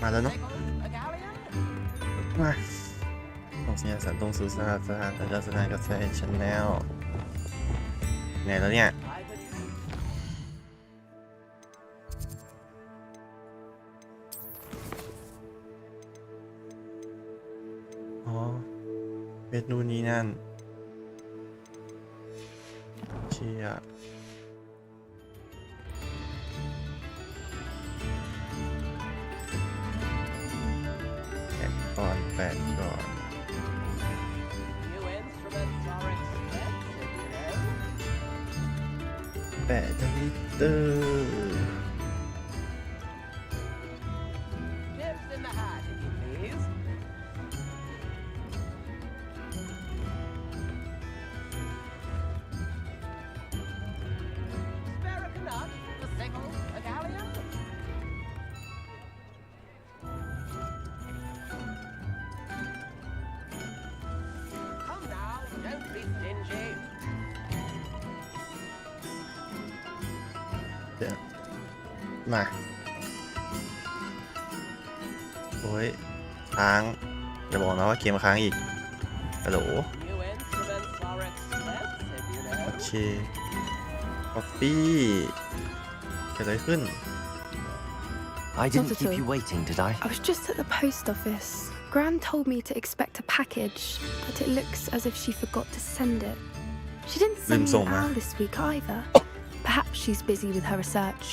มาแล้วเนาะมาส่งสัญญาณตรงสู่สถานแล้วก็สถานกาแฟชั้นแล้วไหนแล้วเนี่ยอ๋อเมนูนี้นั่นเชี่ยแปะก่อนแปะทวิตเตอร์มาโอ้ยค้างอย่าบอกนะว่าเกมค้างอีกฮัลโหลโอเคป๊อปปี้เกิดอะไรขึ้น I didn't keep you waiting, did I? I was just at the post office. Gran told me to expect a package, but it looks as if she forgot to send it. She didn't send me an owl this week either. Perhaps she's busy with her research.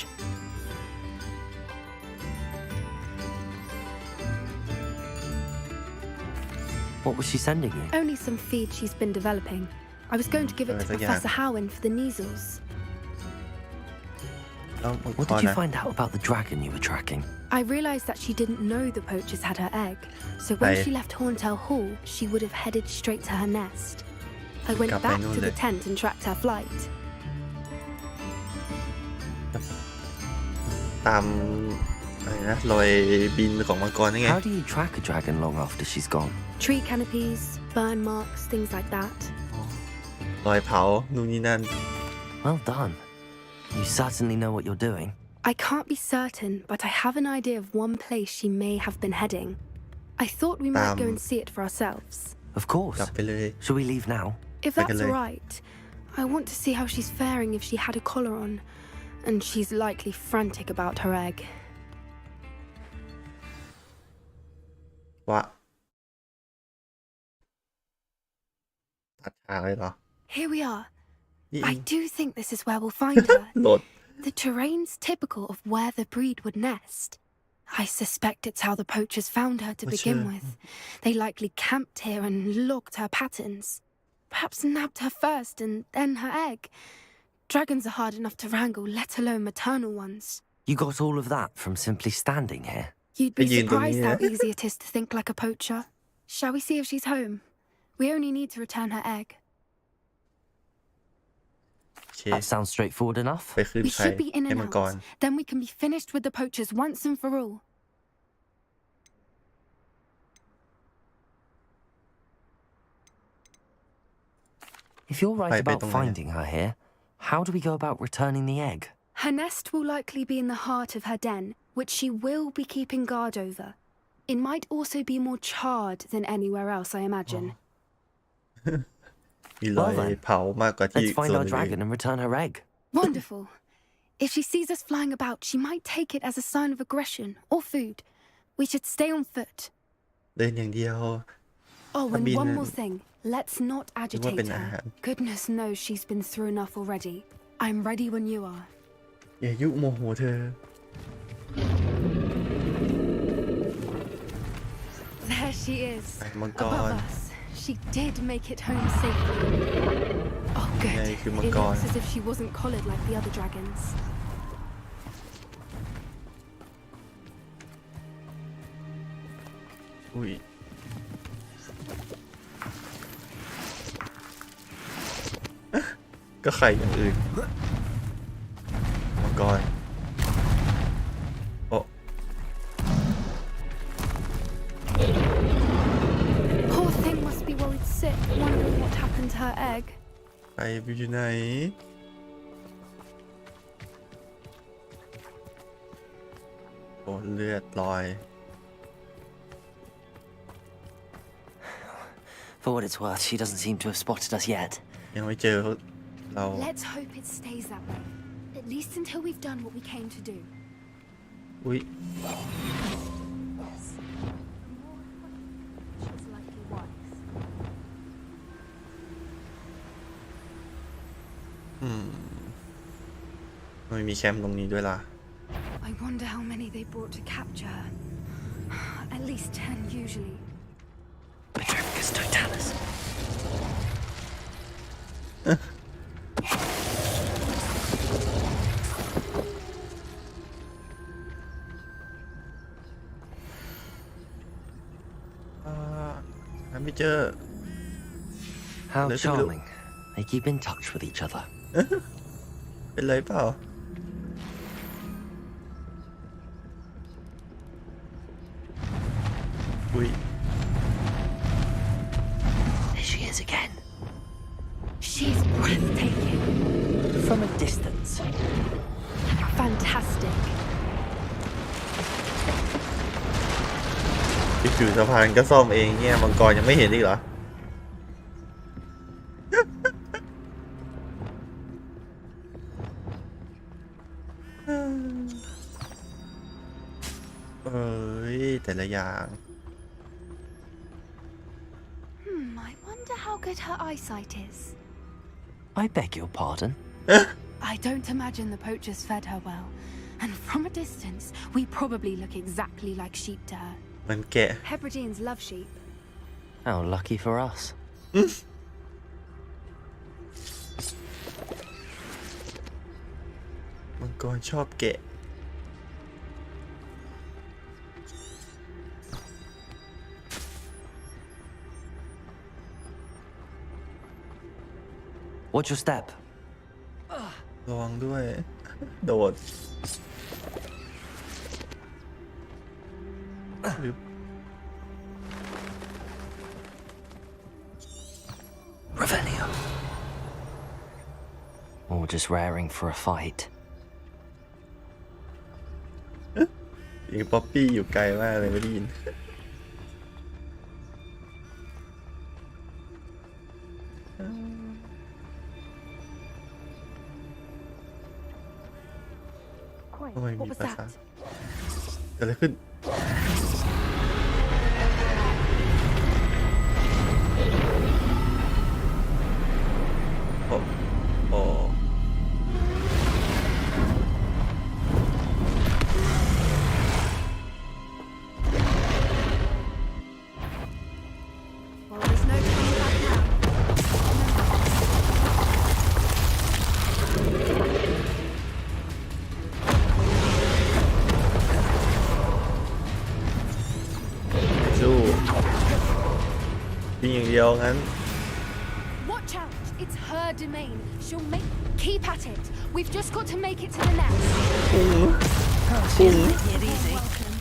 What was she sending you? Only some feed she's been developing. I was going to give it to Professor Howen for the measles. What did you find out about the dragon you were tracking? I realized that she didn't know the poachers had her egg, so when she left Horntail Hall, she would have headed straight to her nest. I went back to the tent and tracked her flight. ตามอะไรนะรอยบินของมังกรนี่ไง How do you track a dragon long after she's gone? Tree canopies, burn marks, things like that. รอยเผานู่นนี่นั่น Well done. You certainly know what you're doing. I can't be certain, but I have an idea of one place she may have been heading. I thought we might go and see it for ourselves. Of course. กลับไปเลย Shall we leave now? If that's all right, I want to see how she's faring if she had a collar on, and she's likely frantic about her egg. วะตัดฉากเลยเหรอ Here we are. I do think this is where we'll find her. โหลด The terrain's typical of where the breed would nest. I suspect it's how the poachers found her to begin with. They likely camped here and logged her patterns. Perhaps nabbed her first and then her egg. Dragons are hard enough to wrangle, let alone maternal ones. You got all of that from simply standing here? You'd be surprised how easy it is to think like a poacher. Shall we see if she's home? We only need to return her egg. That sounds straightforward enough. We should be in and out. Then we can be finished with the poachers once and for all. If you're right about finding her here, how do we go about returning the egg? Her nest will likely be in the heart of her den, which she will be keeping guard over. It might also be more charred than anywhere else, I imagine. Well then, let's find our dragon and return her egg. Wonderful. If she sees us flying about, she might take it as a sign of aggression or food. We should stay on foot. เดินอย่างเดียว Oh, and one more thing. Let's not agitate her. Goodness knows she's been through enough already. I'm ready when you are. อย่ายุโมโหเธอ There she is. มังกร Above us. She did make it home safely. Oh, good. It looks as if she wasn't collared like the other dragons. อุ้ยก็ไข่อย่างอื่นมังกรโอ้ Poor thing must be worried sick, wondering what happened to her egg. ไข่อยู่ไหนโอ้เลือดลอย For what it's worth, she doesn't seem to have spotted us yet. ยังไม่เจอเรา Let's hope it stays that way. At least until we've done what we came to do. อุ้ย Yes. She's likely wise. ไม่มีแคมป์ตรงนี้ด้วยล่ะ I wonder how many they brought to capture. At least 10 usually. Petrificus totalis. หาไม่เจอ How Let's charming. They keep in touch with each other. เป็นไรเปล่า อุ้ย There she is again. She's breathtaking. From a distance. Fantastic. ที่ถือสะพานก็ซ่อมเองเนี่ยมังกรยังไม่เห็นอีกเหรอ เอ้ยแต่ละอย่าง I wonder how good her eyesight is. I beg your pardon. I don't imagine the poachers fed her well. And from a distance, we probably look exactly like sheep to her. มันแกะ Hebrideans love sheep. How lucky for us. มังกรชอบแกะ Watch your step. ระวังด้วย โดดหรือ Revelio. Or just raring for a fight. ยิงป๊อปปี้อยู่ไกลมากเลยไม่ได้ยิน ทำไม What มี was ภาษา that? เกิดอะไรขึ้น โอ้โอ้ Well, there's no turning back now. สู้ยิงอย่างเดียวงั้น Watch out! It's her domain. She'll make. Keep at it. We've just got to make it to the nest. She's making it easy. Welcome.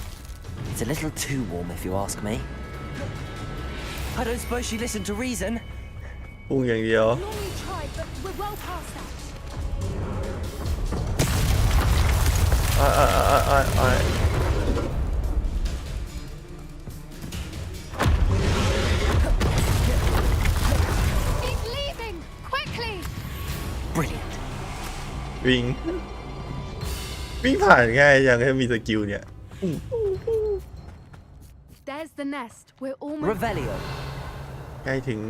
It's a little too warm, if you ask me. I don't suppose she listened to reason. พุ่งอย่างเดียว Long we tried, but we're well past that. อ่า It's leaving! Quickly! Brilliant. วิ่ง วิ่งผ่านง่ายยังให้มีสกิลเนี่ย There's the nest. We're almost. Revelio. ใกล้ถึง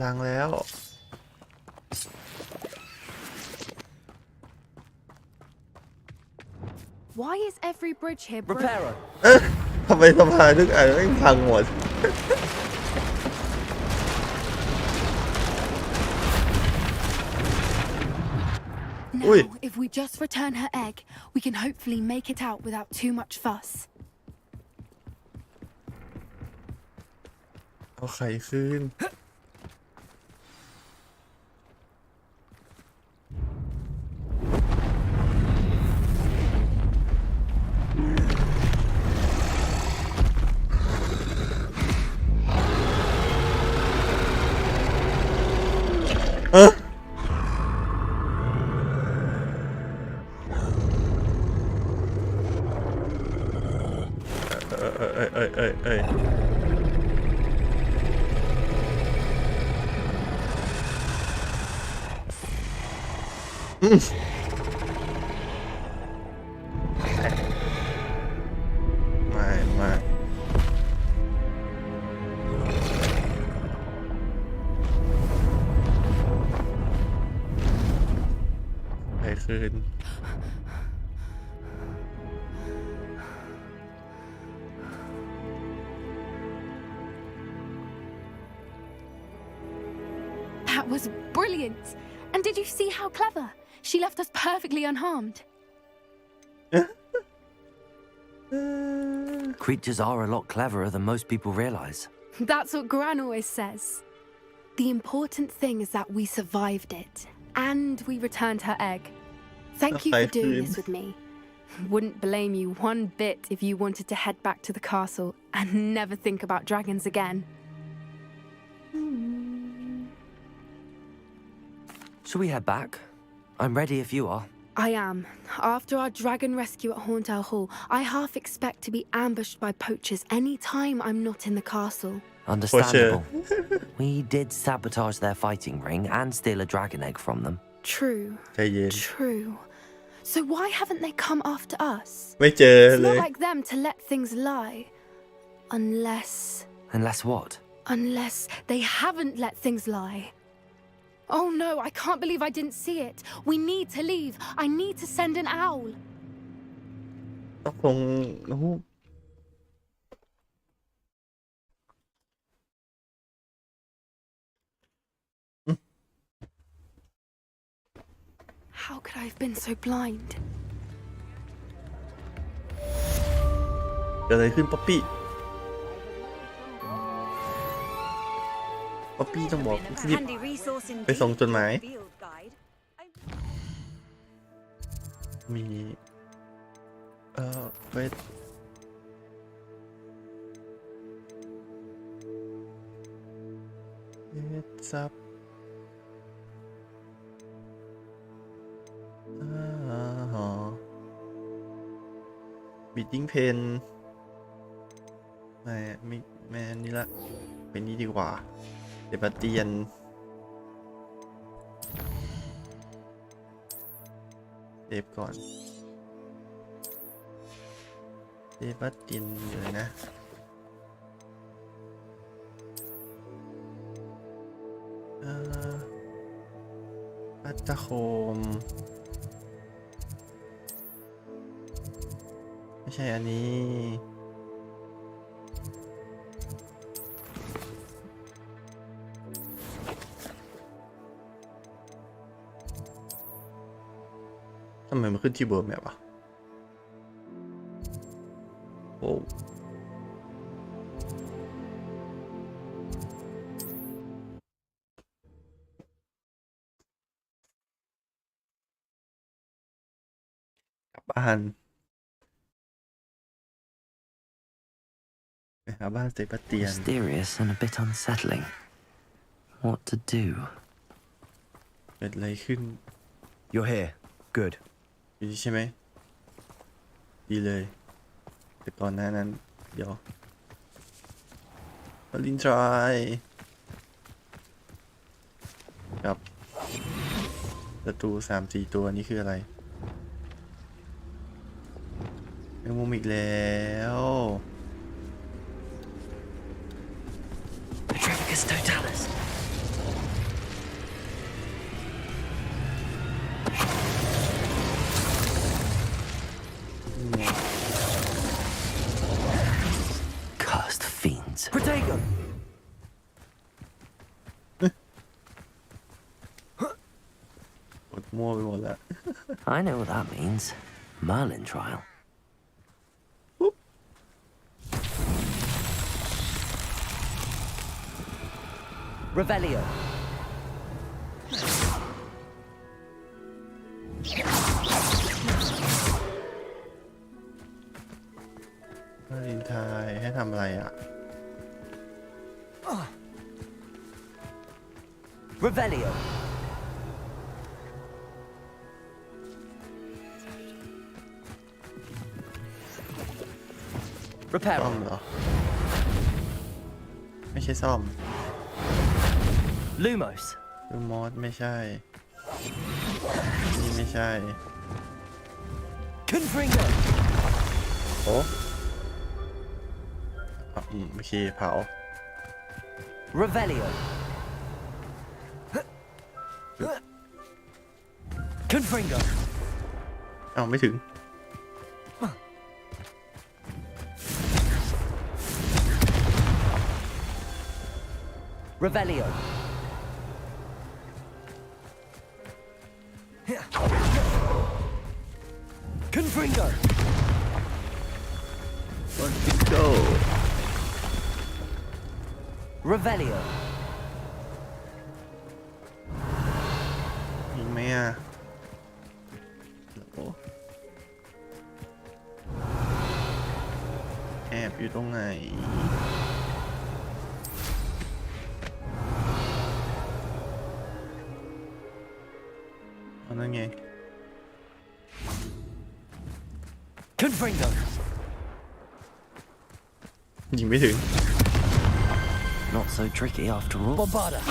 รังแล้ว Why is every bridge here broken? Reparo. ทำไมสะพานทุกอันไม่งพังหมด Now, Ui. if we just return her egg, we can hopefully make it out without too much fuss. เอาไข่คืน เ ไม่ไปคืน That was brilliant. And did you see how clever? She left us perfectly unharmed. Creatures are a lot cleverer than most people realize. That's what Gran always says. The important thing is that we survived it. And we returned her egg. Thank you for doing this with me. Wouldn't blame you one bit if you wanted to head back to the castle and never think about dragons again. Shall we head back? I'm ready if you are. I am. After our dragon rescue at Horntail Hall, I half expect to be ambushed by poachers any time I'm not in the castle. Understandable. We did sabotage their fighting ring and steal a dragon egg from them. True. ใจเย็น True. So why haven't they come after us? ไม่เจอ It's เล not ย like them to let things lie. Unless what? Unless they haven't let things lie. Oh no, I can't believe I didn't see it. We need to leave. I need to send an owl. ต้องคงโอ้โห How could I have been so blind? เกิดอะไรขึ้นป๊อปปี้ป๊อปปี้ต้องบอกรีบ Handy resource ไปส่ง indeed. จดหมาย Field guide. มีเวทซับบีติ้งเพนไม่อันนี้ละเป็นนี้ดีกว่าเดบัตเตียนเดฟก่อนเดบัตเตียนเลยนะปัตตะโคมไม่ใช่อันนี้ทำไมมันขึ้นที่เบอร์แมปอ่ะโอ้กลับบ้านไปหาบ้านเซบาสเตียน Mysterious and a bit unsettling. What to do? เกิดอะไรขึ้น You're here. Good. ดีใช่ไหมดีเลยแต่ก่อนหน้านั้นเดี๋ยวมาลินทรายกับศัตรู3-4 ตัวนี้คืออะไรแมงมุมอีกแล้ว Petrificus totalis. Cursed fiends. Protego! กดมั่วไปหมดแล้ว I know what that means. Merlin trial. Revelio. มาลินทรายให้ทำอะไรอ่ะ Revelio. Repair. ซ่อมเหรอไม่ใช่ซ่อม Lumos. คือมอสไม่ใช่นี่ ไม่ใช่ Confringo. โอ้โอเคเผา Revelio. Confringo. เอาไม่ถึง Revelio. Confringo. Let's go Revelio. ยิงไหมอ่ะโอ้แอบอยู่ตรงไหนเอานั่นไง Confringo. ยิงไม่ถึง Not so tricky after all. Bombarda.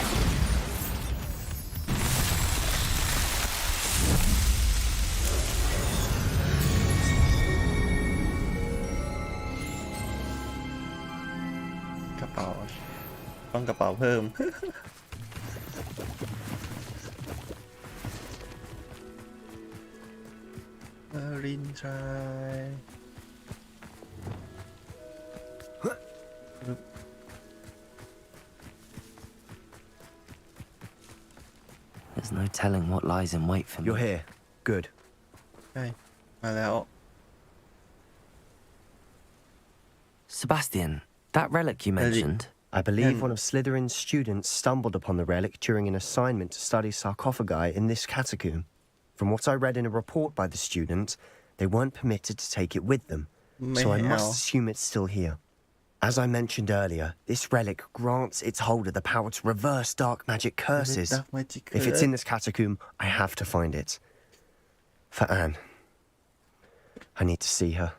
กระเป๋าต้องกระเป๋าเพิ่ม รินทราย There's no telling what lies in wait for me. You're here. Good. ใช่มาแล้ว Sebastian, that relic you mentioned. I believe Um, one of Slytherin's students stumbled upon the relic during an assignment to study sarcophagi in this catacomb. From what I read in a report by the student, they weren't permitted to take it with them, so I must assume it's still here. As I mentioned earlier, this relic grants its holder the power to reverse dark magic curses. If it's in this catacomb, I have to find it. For Anne. I need to see her.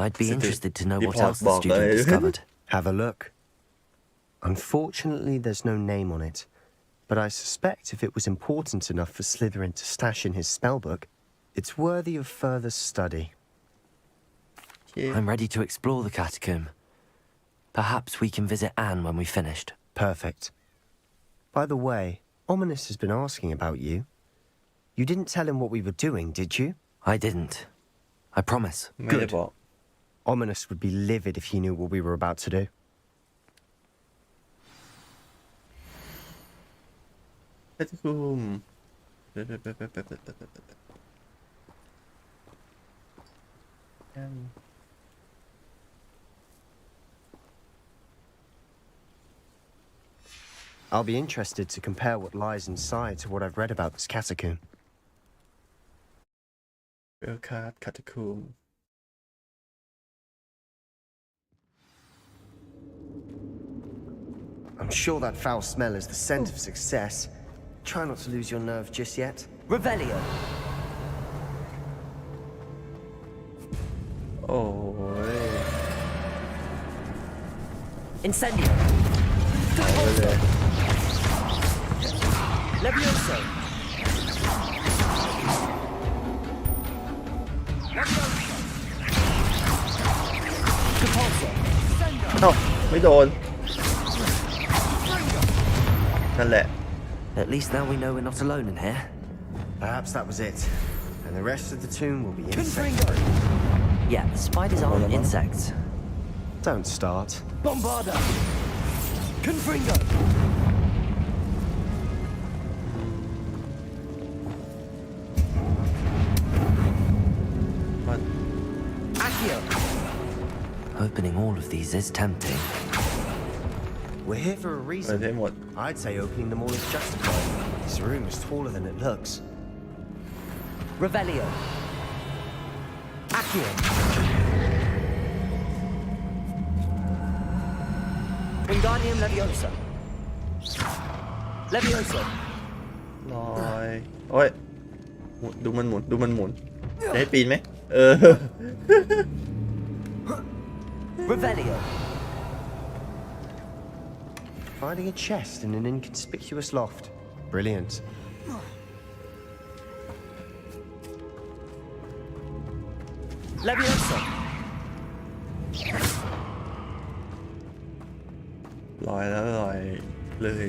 I'd be interested to know what else the student discovered. Have a look. Unfortunately, there's no name on it, but I suspect if it was important enough for Slytherin to stash in his spellbook, it's worthy of further study. I'm ready to explore the catacomb. Perhaps we can visit Anne when we've finished. Perfect. By the way, Ominous has been asking about you. You didn't tell him what we were doing, did you? I didn't. I promise. ไม่ได้บอก Ominous would be livid if he knew what we were about to do. เพชรคุม I'll be interested to compare what lies inside to what I've read about this catacomb. เวลคาร์ดคาตาคูม I'm sure that foul smell is the scent of success. Try not to lose your nerve just yet. Revelio. โอ้ย Incendio. เอาไปเลย Levioso. Capulso. เอ้าไม่โดน นั่นแหละ At least now we know we're not alone in here. Perhaps that was it. And the rest of the tomb will be insect. Confringo. Yeah, the spiders aren't insects. Don't start. Bombarda. Confringo. What? Accio. Opening all of these is tempting. We're here for a เปิด reason. ให้หมด I'd say opening them all is justified. This room is taller than it looks. Revelio. Accio. Wingardium Leviosa. Levioso. ลอยโอ้ยหมุนดูมันหมุน ดูมันหมุน จะให้ปีนไหม เออ Revelio. Finding a chest in an inconspicuous loft. Brilliant. Leviosa. ลอยแล้วลอยเลย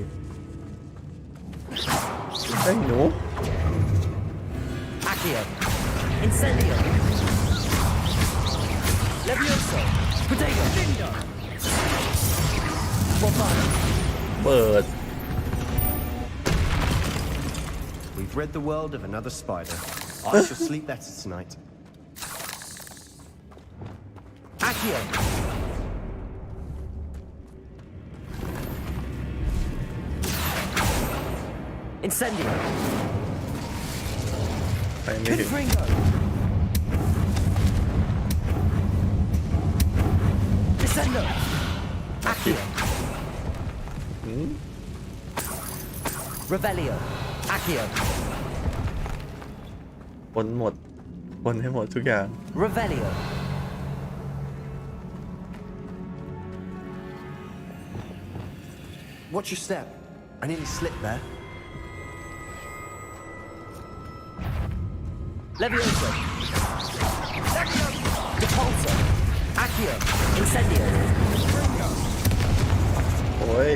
เฮ้ยหนู Accio. Incendio. Leviosa. Potato. Lindo. Bofano. เปิด We've rid the world of another spider. I shall sleep better tonight. Accio. Incendio. ไปไม่ถึง Confringo. Descendo. Accio. Revelio. Accio. บนหมดบนให้หมดทุกอย่าง Revelio. Watch your step. I nearly slipped there. Leviosa. Depulso. Accio. Incendio. โอ้ย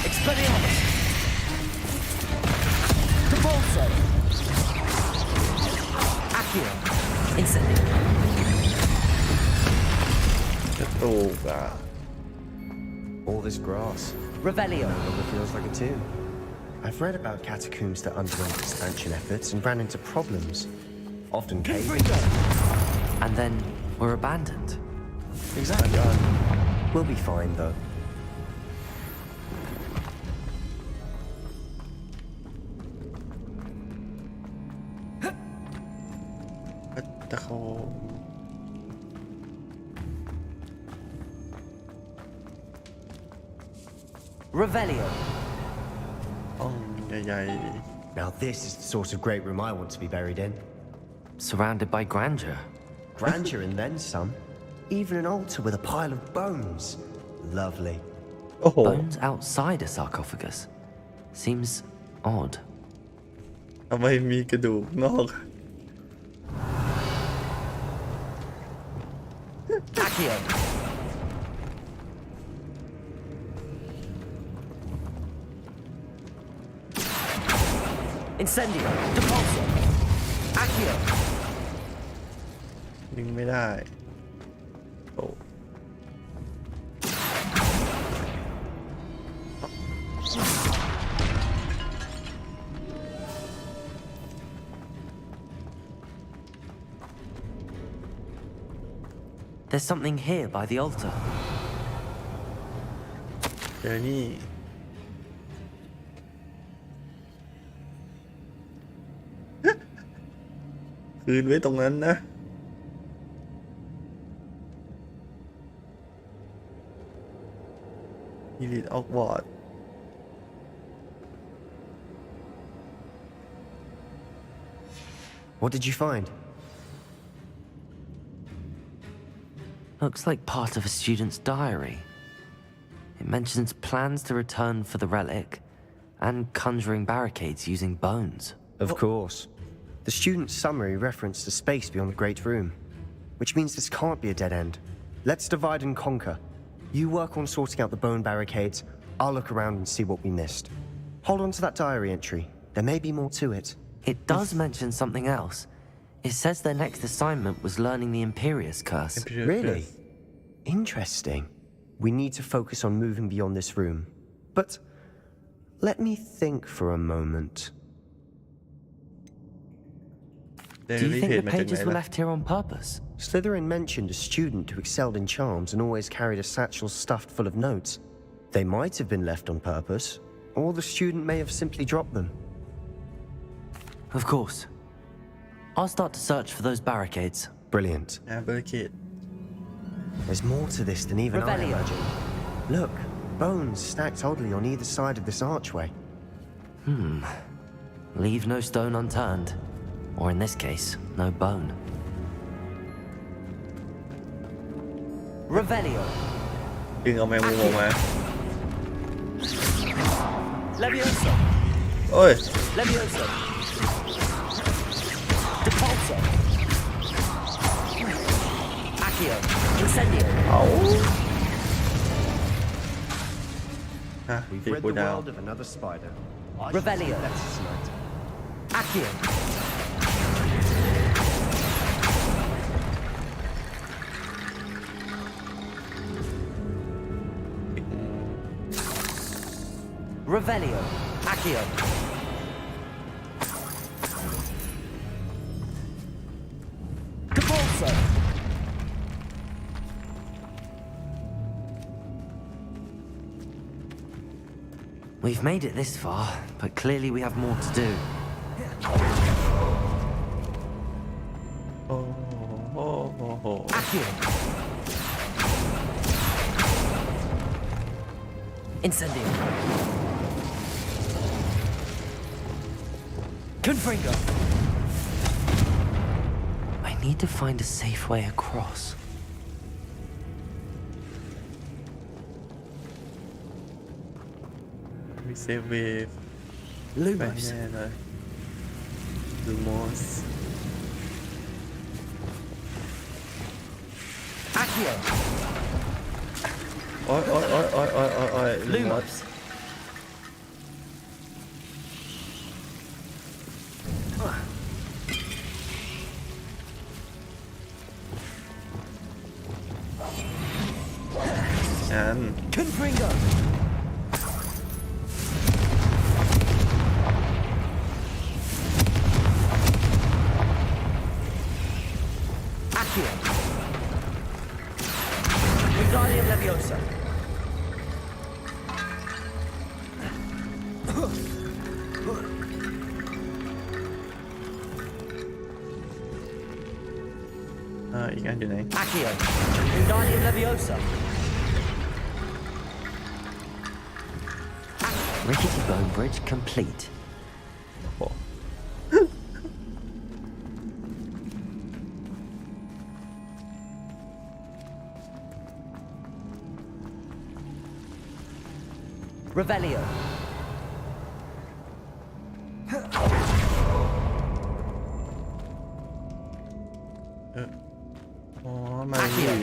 Expelliarmus. Depulso. Accio. Incendio. กระตุกอ่ะ All this grass. Revelio. No longer feels like a tomb. I've read about catacombs that underwent expansion efforts and ran into problems. Often caved. Confringo. And then were abandoned. Exactly. We'll be fine though. แต่เขา Revelio. ห้องใหญ่ Now this is the sort of great room I want to be buried in. Surrounded by grandeur. Grandeur and then some. Even an altar with a pile of bones. Lovely. ๆ โอ้โห Bones outside a sarcophagus. Seems odd. ทำไมมีกระดูกนอก Accio. Incendio. Depulso. Accio. ดึงไม่ได้โอ้ There's something here by the altar. เจอนี่ คืนไว้ตรงนั้นนะ อีลิทออกบอร์ด What did you find? Looks like part of a student's diary. It mentions plans to return for the relic and conjuring barricades using bones. Of course. The student's summary referenced a space beyond the Great Room, which means this can't be a dead end. Let's divide and conquer. You work on sorting out the bone barricades, I'll look around and see what we missed. Hold on to that diary entry. There may be more to it. It does mention something else. It says their next assignment was learning the Imperius Curse. Really? Interesting. We need to focus on moving beyond this room. But let me think for a moment. Do you think the pages were left here on purpose? Slytherin mentioned a student who excelled in charms and always carried a satchel stuffed full of notes. They might have been left on purpose, or the student may have simply dropped them. Of course. I'll start to search for those barricades. Brilliant. แอร์เบอร์คิด There's more to this than even I Revelio. imagined. Look, bones stacked oddly on either side of this archway. Leave no stone unturned. Or in this case, no bone. Revelio. ดึงเอาแมงมุมออกมา Leviosa. โอ้ย Leviosa. Depulso. Accio. Incendio. เอาฮะ We've ตี rid กู the ดาว world of another spider. Revelio. That's tonight. Accio. Revelio. Accio. Depulso. We've made it this far, but clearly we have more to do. โอ้โหโอ้โห Accio. Incendio. Confringo. I need to find a safe way across. We save with ไป Lumos. แน่เลยลูมอส Accio. โอ้ยโอ้ยโอ้ยโอ้ยโอ้ยโอ้ยโอ้ยลูมอส Lumos. Confringo. Accio. Wingardium Leviosa. À, อีกอันอยู่ไหน Accio. Wingardium Leviosa. Rickety bone bridge complete. โอ้ Revelio. อ๋อมาอยู่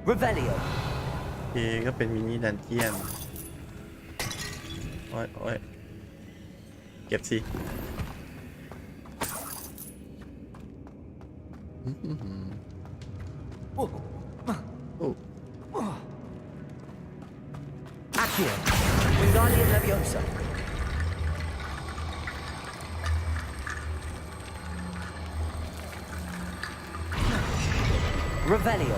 Revelio. โอเคก็เป็นมินิดันเจียนโอ้ยโอ้ยเก็บสิโอ้ Accio. Wingardium Leviosa. Revelio.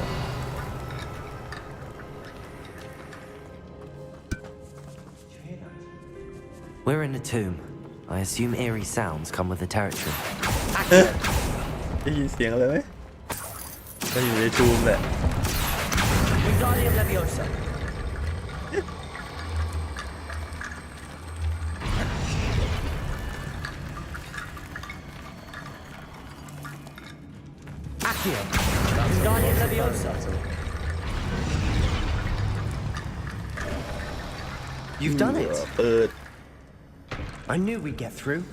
We're in a tomb. I assume eerie sounds come with the territory. Accio. ได้ยินเสียงอะไรไหมก็อยู่ในทูมแหละ Wingardium Leviosa. Accio. Wingardium Leviosa. You've done it. เปิด I knew we'd get through.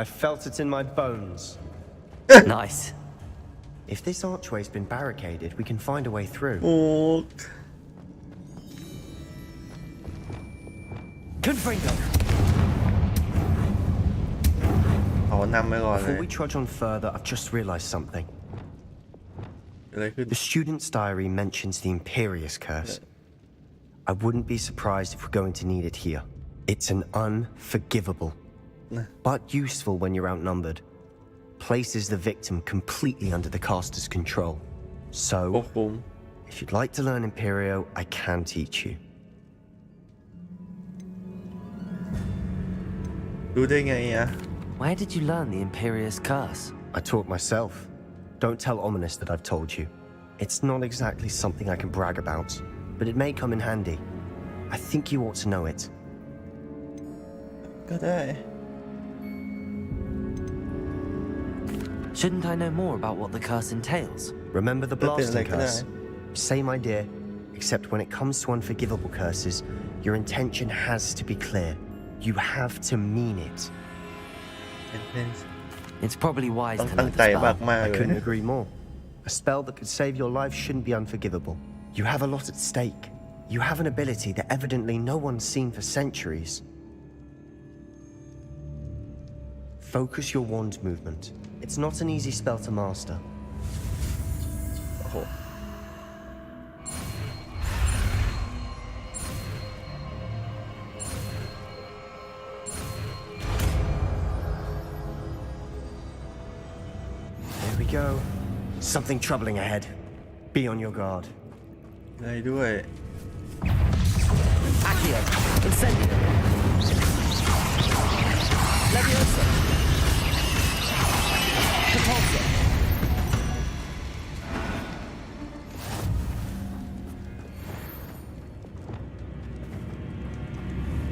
I felt it in my bones. Nice. If this archway's been barricaded, we can find a way through. โอ้ Confringo. เอานำไปก่อนเลย Before we trudge on further, I've just realized something. อะไรขึ้น The student's diary mentions the Imperious Curse. I wouldn't be surprised if we're going to need it here. It's an unforgivable, but useful when you're outnumbered. Places the victim completely under the caster's control. ควบ So, คุม if you'd like to learn Imperio, I can teach you. รู้ได้ไงอะ Where did you learn the Imperious Curse? I taught myself. Don't tell Ominous that I've told you. It's not exactly something I can brag about, but it may come in handy. I think you ought to know it. ก็ได้ Shouldn't I know more about what the curse entails? Remember the But then, blasting like, curse? no. Same idea, except when it comes to unforgivable curses, your intention has to be clear. You have to mean it. It's probably wise ต้อง to ตั้ง know ใจ the spell. มากๆ I เลย couldn't agree more. A spell that could save your life shouldn't be unforgivable. You have a lot at stake. You have an ability that evidently no one's seen for centuries. Focus your wand movement. It's not an easy spell to master. โอ้โห There we go. Something troubling ahead. Be on your guard. ได้ด้วย Accio. Incendio. Leviosa. Repulsor.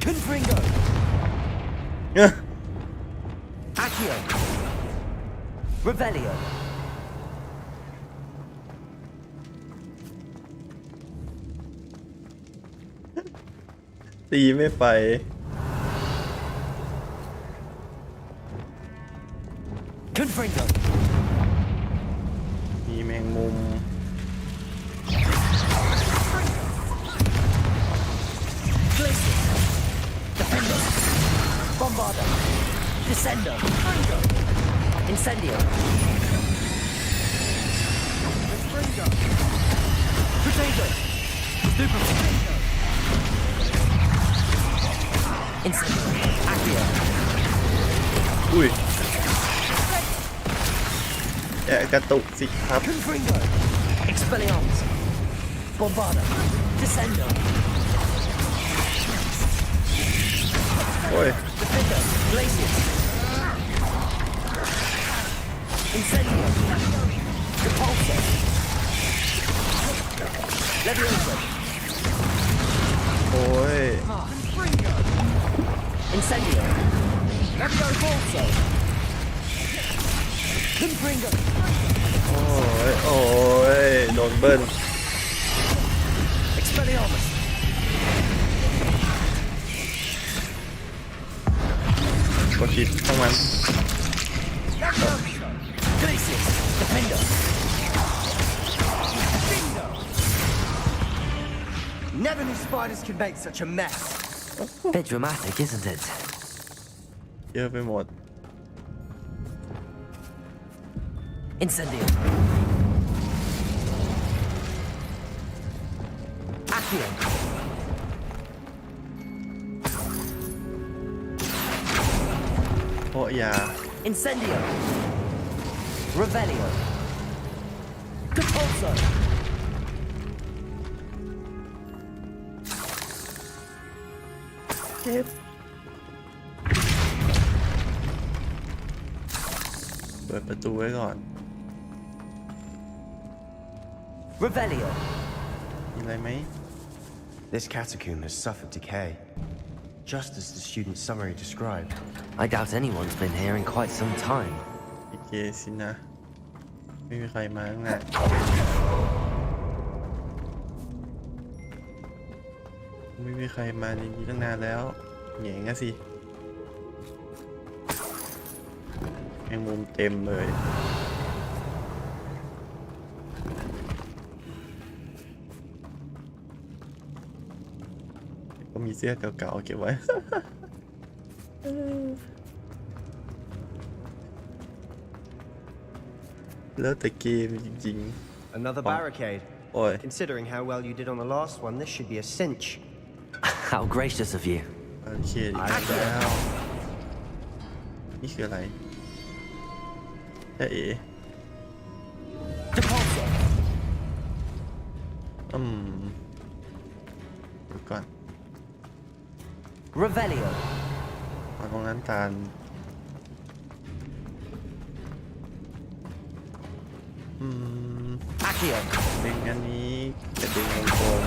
Confringo. เอ้อ Accio. Revelio. ตีไม่ไป Confringo. มีแมงมุม Glacius. Defendo. Bombardo. Descendo. Incendio. Protego. Stupefy. Incendio. Accio. อุ้ยแอะกระตุกสิครับ Confringo. Expelliarmus. Bombardo. Descendo. โอ้ย Defendo. Glacius. Incendio. Repulsor. Leviosa. โอ้ย Incendio. Leviosa. Confringo. โอ้ย โอ้ย โดนเบิ้ล Expelliarmus. กดผิดทั้งมัน Glacius. Defendo. Never knew spiders could make such a mess. Bit dramatic, isn't it? เยอะไปหมด Incendio. Accio.เพราะยา Incendio. Revelio. Compulso. เจ็บเปิดประตูไว้ก่อน Revelio. มีอะไรไหม This catacomb has suffered decay, just as the student's summary described. I doubt anyone's been here in quite some time. โอเคสินะ ไม่มีใครมาตั้งนานไม่มีใครมาในนี้ตั้งนานแล้วเหง่งอะสิแมงมุมเต็มเลยก็มีเสื้อเก่าๆเก็บไว้ แล้วแต่เกมจริง Another barricade. ๆ โอ้ย Considering how well you did on the last one, this should be a cinch. How gracious of you. โอเคอีกแล้ว นี่คืออะไรเอ๊ะ Compulso. ดูก่อน Revelio. เอาตรงนั้นตาลAccio. ดึงอันนี้จะดึงวงกลม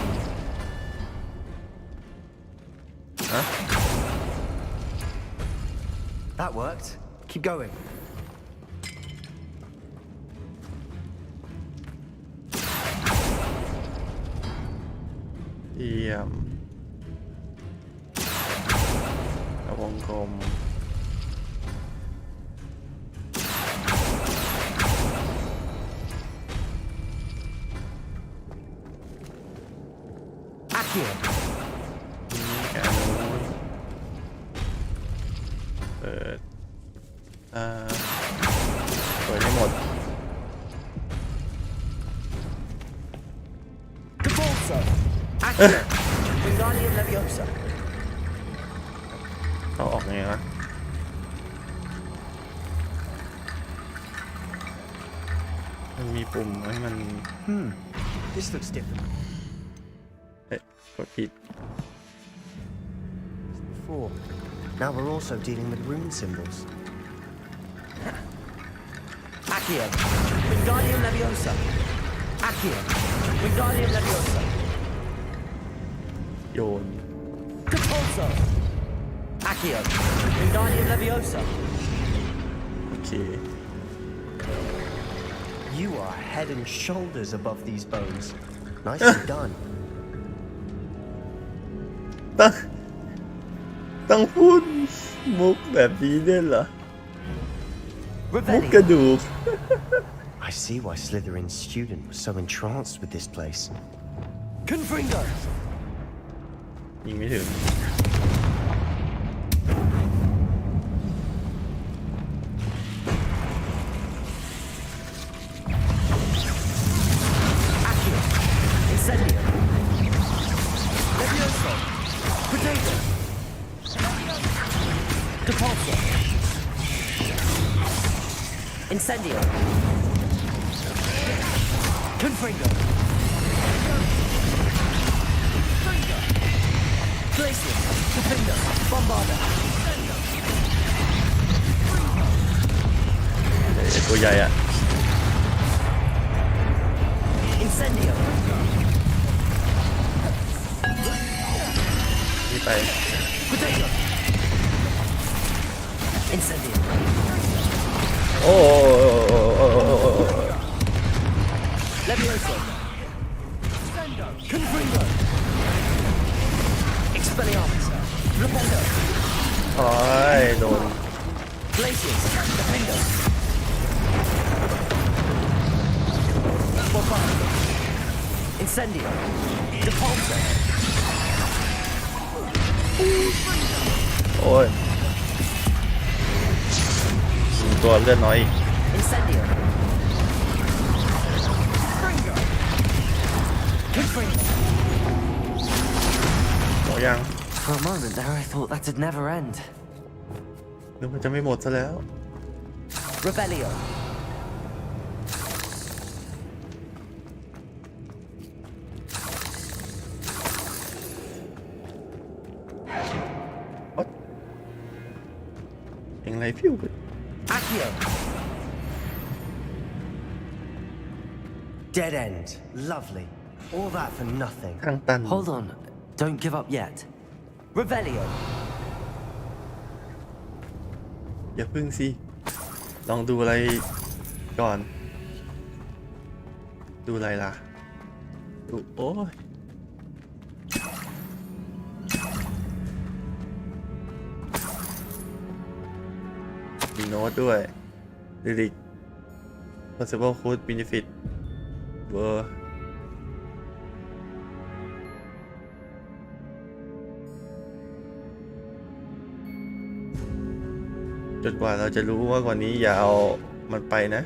ฮะ That worked. Keep going. เยี่ยมวงกลม Accio. แกนู้นเปิดเปิดให้หมด Capolso. Accio. Wingardium Leviosa. เอาออกไงวะมันมีปุ่มให้มัน This looks different เอ๊ะกดผิด before. Now we're also dealing with rune symbols. Accio. Wingardium Leviosa. Accio. Wingardium Leviosa. โยน Capolso. Accio. Wingardium Leviosa. โอเค You are head and shoulders above these bones. Nicely done. ต้องพูดมุกแบบนี้ด้วยเหรอ มุกกระ Revelio. ดูก I see why Slytherin's student was so entranced with this place. Confringo. ยิงไม่ถึง Accio. Incendio. Levioso. Potato. Capolso. Incendio. Confringo. Glacius. Defender. Bombarda. ไอ้ตัวใหญ่อะ Incendio. นี่ไป Potato. Incendio. โอ้ Levioso. Confringo. Expelliarmus. Rependo. โอ้ยโดน Glacius. Defender. Bombarda. Incendio. Depulso. โอ้ยยิงตัวเลือดน้อยอีก Incendio. Confringo. หมดยัง For a moment there, I thought that'd never end. นึกว่าจะไม่หมดซะแล้ว Revelio. What เพลงอะไรฟิวไป Accio. Dead end. Lovely. All that for nothing. ทางตัน Hold on, don't give up yet. Revelio. อย่าพึ่งสิ ลองดูอะไรก่อน ดูอะไรล่ะ ดูโอ้ย มีโน้ตด้วย lyric possible could benefit were จนกว่าเราจะรู้ว่ากว่านี้อย่าเอามันไปนะ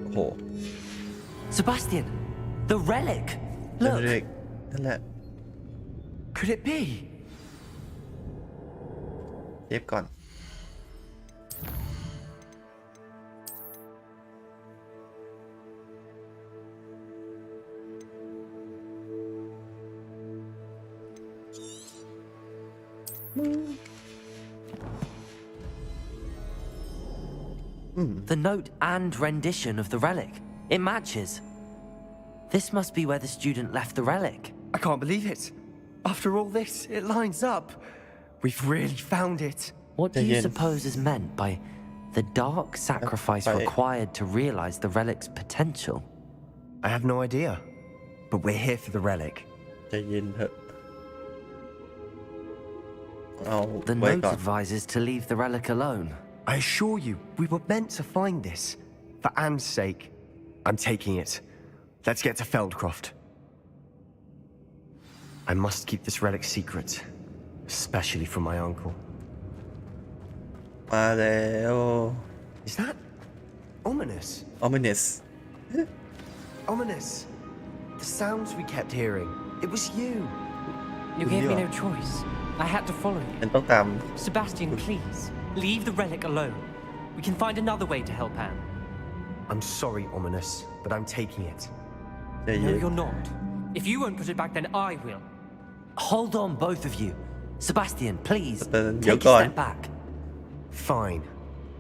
โอ้โห Sebastian, the relic. นั่น Look, เด็กนั่นแหละ could it be? เย็บก่อน The note and rendition of the relic. It matches. This must be where the student left the relic. I can't believe it. After all this, it lines up. We've really found it. What do you Again. suppose is meant by the dark sacrifice by- required to realize the relic's potential? I have no idea. but we're here for the relic. ใจเย็นเถอะเอา The ไว้ note ก่อน advises to leave the relic alone. I assure you, we were meant to find this. For Anne's sake, I'm taking it. Let's get to Feldcroft. I must keep this relic secret, especially from my uncle. มาแล้ว Is that ominous? ominous Ominous. The sounds we kept hearing. It was you. You gave me no choice. I had to follow ฉัน you. ต้องตาม Sebastian, please, leave the relic alone. We can find another way to help Anne. I'm sorry, Ominous, but I'm taking it. ใจ No, เย็น you're not. If you won't put it back, then I will. Hold on, both of you. Sebastian, please, You're take a gone. step back. Fine,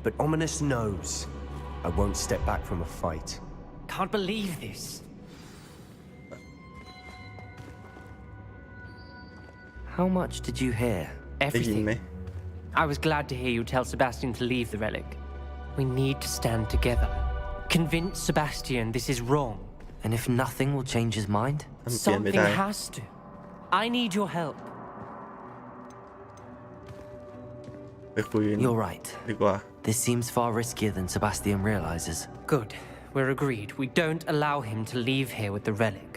but Ominous knows I won't step back from a fight. Can't believe this. How much did you hear? ได้ยินไหม Everything. I was glad to hear you tell Sebastian to leave the relic. We need to stand together. Convince Sebastian this is wrong. And if nothing will change his mind? มันเปลี่ยนไม่ Something ได้ has to. I need your help. ไปคุยกัน You're right. ดีกว่า This seems far riskier than Sebastian realizes. Good. We're agreed. We don't allow him to leave here with the relic.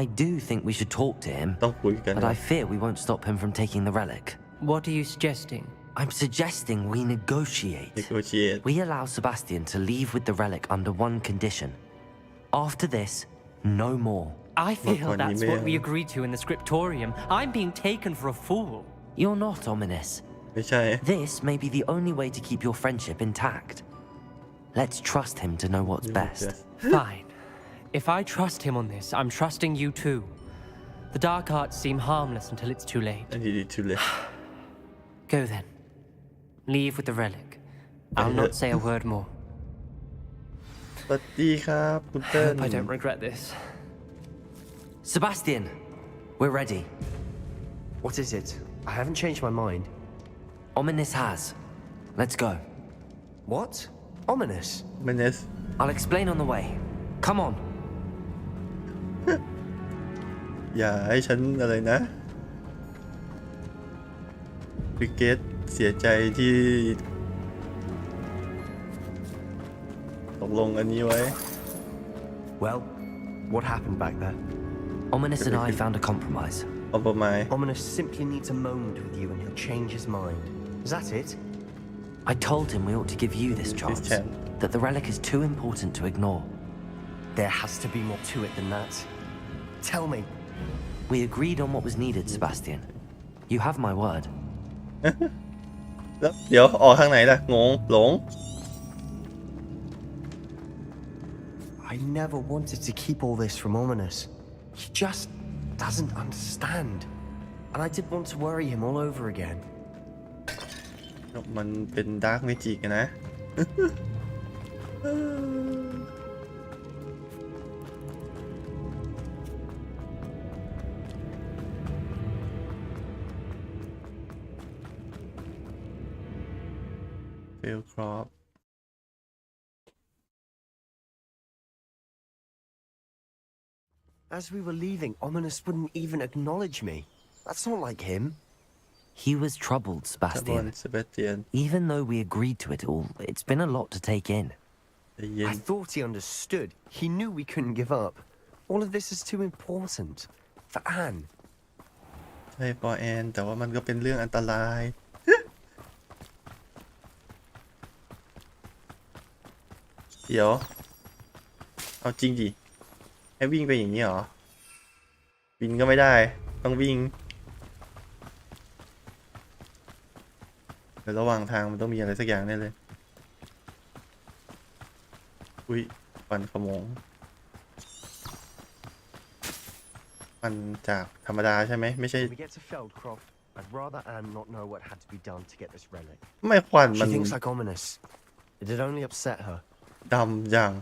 I do think we should talk to him, ต้องคุยกัน but I fear we won't stop him from taking the relic. What are you suggesting? I'm suggesting we negotiate. negotiate We allow Sebastian to leave with the relic under one condition. After this, no more. I feel one that's what we email. agreed to in the scriptorium. I'm being taken for a fool. You're not ominous. ไม่ใช่ This may be the only way to keep your friendship intact. Let's trust him to know what's best. Fine. If I trust him on this, I'm trusting you too. The dark arts seem harmless until it's too late. อันนี้ดีทุเลย Go then. Leave with the relic. I'll not say a word more. สวัสดีครับคุณเติ้ล Hope I don't regret this. Sebastian, we're ready. What is it? I haven't changed my mind. Ominous has. Let's go. What? Ominous? เมเนส I'll explain on the way. Come on. อย่าให้ฉันอะไรนะริเกตเสียใจที่ตกลงอันนี้ไว้ Well, what happened back there? Ominous and I found a compromise. เอาประมาณ Ominous simply needs a moment with you and he'll change his mind. Is that it? I told him we ought to give you this chance. chance. That the relic is too important to ignore. There has to be more to it than that. Tell me. We agreed on what was needed, Sebastian. You have my word. แล้วเดี๋ยวออกทางไหนล่ะงงหลง I never wanted to keep all this from Ominous. He just doesn't understand. And I didn't want to worry him all over again. มันเป็นดาร์กเมจิกนะ เฟลครอป As we were leaving, Ominous wouldn't even acknowledge me. That's not like him. He was troubled, ชาบอน Sebastian. เซบาสเตียน Even though we agreed to it all, it's been a lot to take in. ใจเย็ I น thought he understood. He knew we couldn't give up. All of this is too important. For Anne. ใช่ปอแอนแต่ว่ามันก็เป็นเรื่องอันตราย เดี๋ยว เอาจริงดิ ให้วิ่งไปอย่างนี้เหรอ วิ่งก็ไม่ได้ ต้องวิ่งแต่ระหว่างทางมันต้องมีอะไรสักอย่างแน่เลย อุ้ยฟันขโมงฟันจากธรรมดาใช่ไหมไม่ใช่ When we get to Feldcroft, I'd rather Anne not know what had to be done to get this relic. ไม่ควัน She มัน thinks like Ominous. It'd only upset her. ดำอย่าง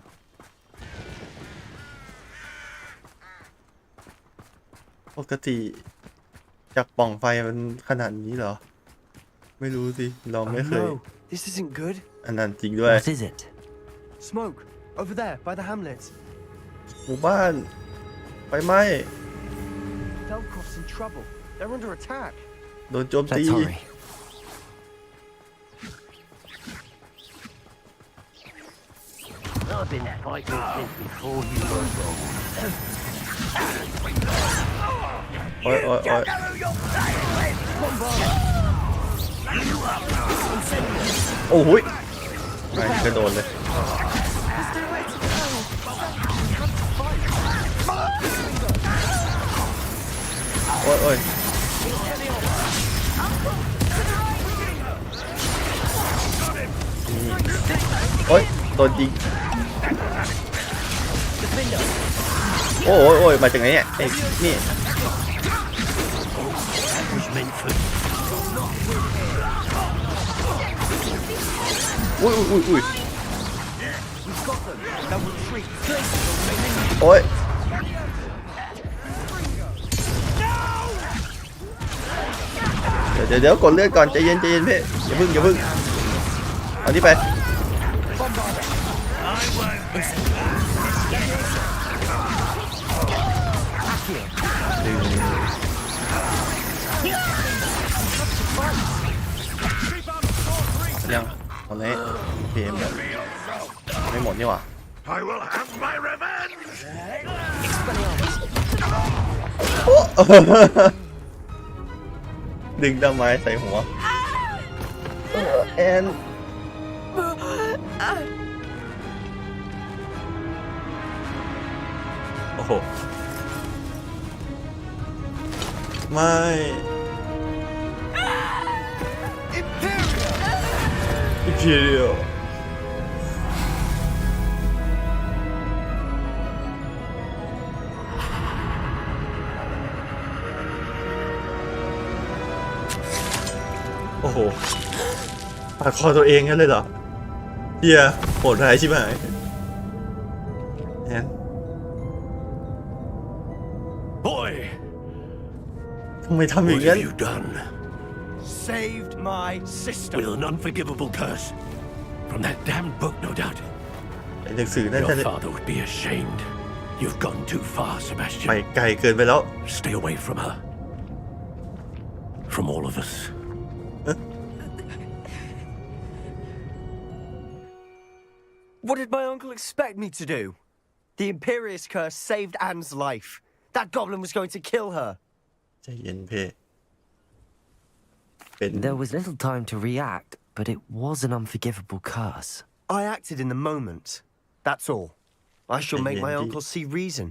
ปกติจากปล่องไฟมันขนาดนี้เหรอ ไม่รู้สิ เราไม่ Oh เคย no, this isn't good. อันนั้นจริงด้วย What is it? Smoke, over there, by the hamlet. หมู่บ้าน ไฟไหม้ Velkrov's in trouble. They're under attack. โดนโจมตี Let's hurry. I've been fighting since before you were born. โอ้ยโอ้ยโอ้ยโอ้โหไม่กระโดดเลยโอ้ยโอ้ยโอ้ยโดนยิงโอ้ยโอ้ยมาจากไหนเนี่ยไอ้นี่อุ้ยอุ้ยอุ้ยโอ้ยเดี๋ยวกดเลือดก่อนใจเย็นพี่อย่าพึ่งเอานี่ไปยังตอนนี้เกมแบบไม่หมดนี่หว่า I will have my revenge! ดึงด้ามไม้ใส่หัวแอนโอ้โหไม่Imperialโอ้โหปาดคอตัวเองกันเลยเหรอเฮียโหดร้ายชิบหายแอน Boy, ทำไมทำอย่าง what นั้น have you done? Saved my sister. With an unforgivable curse. From that damned book, no doubt. ไอ้หนังสือนั่น Your ท่าน father would be ashamed. You've gone too far, ไป Sebastian. ไกลเกินไปแล้ว Stay away from her. From all of us. What did my uncle expect me to do? The Imperious curse saved Anne's life. That goblin was going to kill her. ใจเย็นพี่เป็น There was little time to react, but it was an unforgivable curse. I acted in the moment. That's all. I shall make my uncle see reason.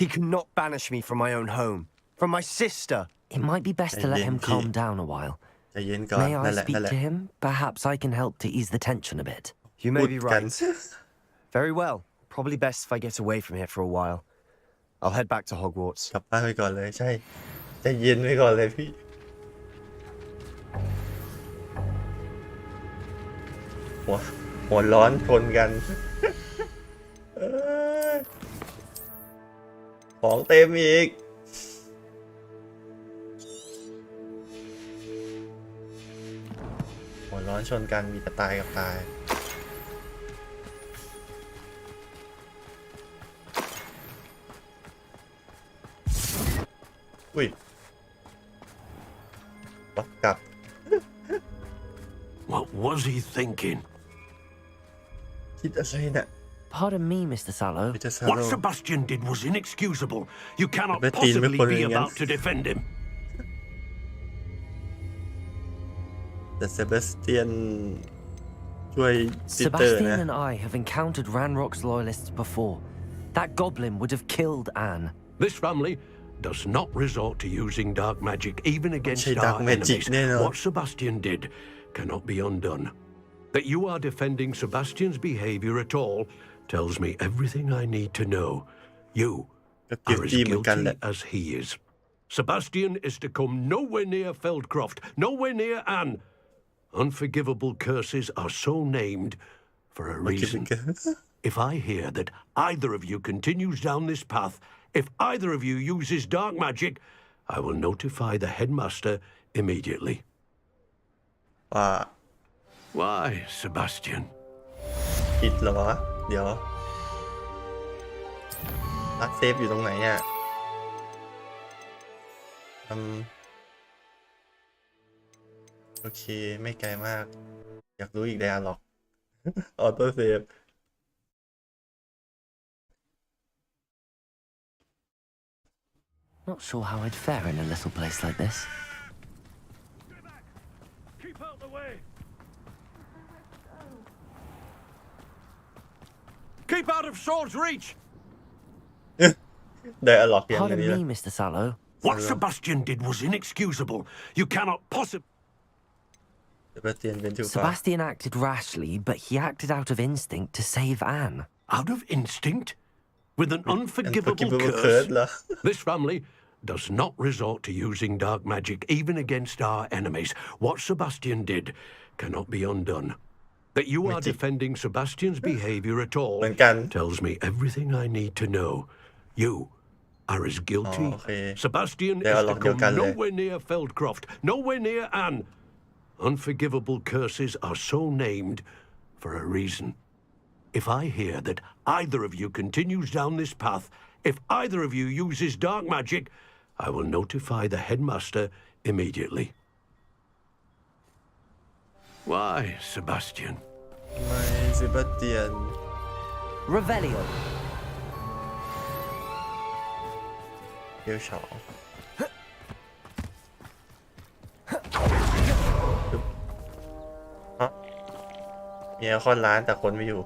He cannot banish me from my own home, from my sister. It might be best to let him calm down a while. ใจเย็นก่อน May นั่ I นแหละ speak นั่นแหละ to him? Perhaps I can help to ease the tension a bit. You พู may ด be กัน right. Very well. Probably best if I get away from here for a while. I'll head back to Hogwarts. กลับบ้านไปก่อนเลยใช่ใจเย็นไปก่อนเลยพี่หัวร้อนชนกันของเต็มอีกหัวร้อนชนกันมีแต่ตายกับตายอุ้ยปักกลับ What was he thinking? คิดอะไรน่ะ Pardon me, Mr. Sallow. มิสเตอร์ซา What โล Sebastian did was inexcusable. You cannot But possibly Dean, be we're about to defend him. แต่เซบาสเตียนช่วยซิสเตอร์ Sebastian นะ and I have encountered Ranrock's loyalists before. That goblin would have killed Anne. This family does not resort to using dark magic even against Say dark our magic, enemies. no. What Sebastian did cannot be undone. That you are defending Sebastian's behavior at all tells me everything I need to know. You ก็ are as เหมือนกันแหละ guilty as he is. Sebastian is to come nowhere near Feldcroft, nowhere near Anne. Unforgivable curses are so named for a reason. If I hear that either of you continues down this path, if either of you uses dark magic, I will notify the headmaster immediately. ว่า Why, Sebastian? ผิดเหรอวะเดี๋ยว ลักเซฟอยู่ตรงไหนอ่ะโอเคไม่ไกลมากอยากรู้อีกแล้วหรอก ออโต้เซฟ Not sure how I'd fare in a little place like this. Keep out the way. Keep out of sword's reach. ได้อะล็อกอย่าง Pardon นี้ me, Mr. Sallow. What Sebastian did was inexcusable. You cannot possibly. เดี๋ยวเตียนเป็นทูฟ้า Sebastian acted rashly, but he acted out of instinct to save Anne. Out of instinct? With an unforgivable Unforgivable curse? curse เหรอ This family does not resort to using dark magic even against our enemies. What Sebastian did cannot be undone. That you are defending Sebastian's behavior at all เหมือนกัน tells me everything I need to know. You are as guilty. โอเค Sebastian ได้ is อะล็อ to กเดียว come กันเลย nowhere near Feldcroft, nowhere near Anne. Unforgivable curses are so named for a reason. If I hear that either of you continues down this path, if either of you uses dark magic, I will notify the headmaster immediately. Why, Sebastian? ทำไมเซบาสเตียน Revelio. เดี๋ยวเฉาฮะมีไอคอนร้านแต่คนไม่อยู่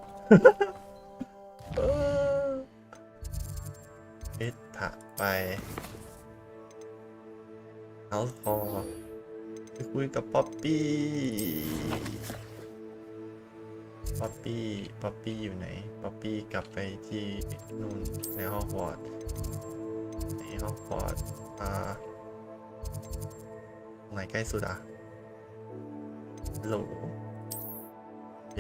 เอ๊ะถัดไปเอาคอไปคุยกับป๊อปปี้ป๊อปปี้อยู่ไหนป๊อปปี้กลับไปที่นู่นในฮอกวอตส์ไหนใกล้สุดอ่ะฮัลโหลโอเค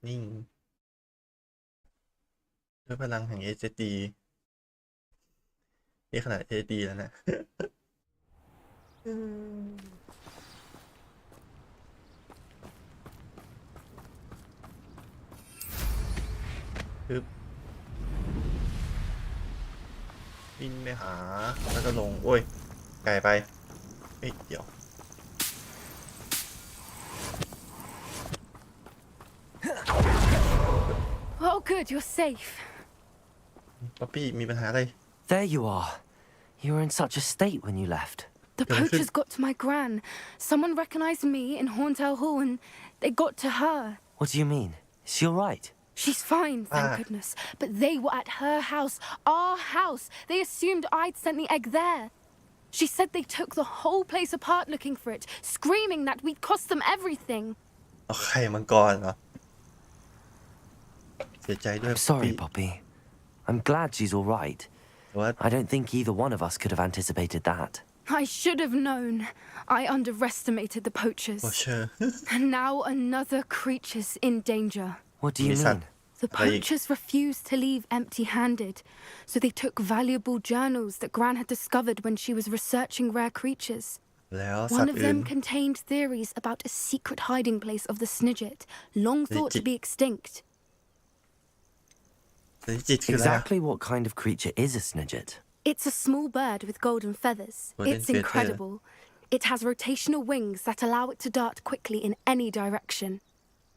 นิ่งด้วยพลังแห่ง HSD นี่ขนาด HSD แล้วนะ ปึ๊บบินไปหาแล้วก็ลง โอ้ย ไกลไปเฮ้ยเดี๋ยว Oh, good, you're safe. ป๊อปปี้มีปัญหาอะไร There you are. You were in such a state when you left. The poachers got to my gran. Someone recognized me in Horntail Hall and they got to her. What do you mean? Is she all right? She's fine, thank goodness. But they were at her house, our house. They assumed I'd sent the egg there. She said they took the whole place apart looking for it, screaming that we'd cost them everything. เอาไข่มังกรเหรอ เสียใจด้วย I'm sorry, Poppy. I'm glad she's all right. What? I don't think either one of us could have anticipated that. I should have known. I underestimated the poachers. โอ้เชื่อ And now another creature's in danger. What do you Listen. mean? The poachers refused to leave empty-handed, so they took valuable journals that Gran had discovered when she was researching rare creatures. แล้วสัต One ว์ of อื่น them contained theories about a secret hiding place of the Snidget, long thought to be extinct. สถิติคืออะไรอะ Exactly what kind of creature is a Snidget? It's a small bird with golden feathers. Golden It's feather. incredible. It has rotational wings that allow it to dart quickly in any direction.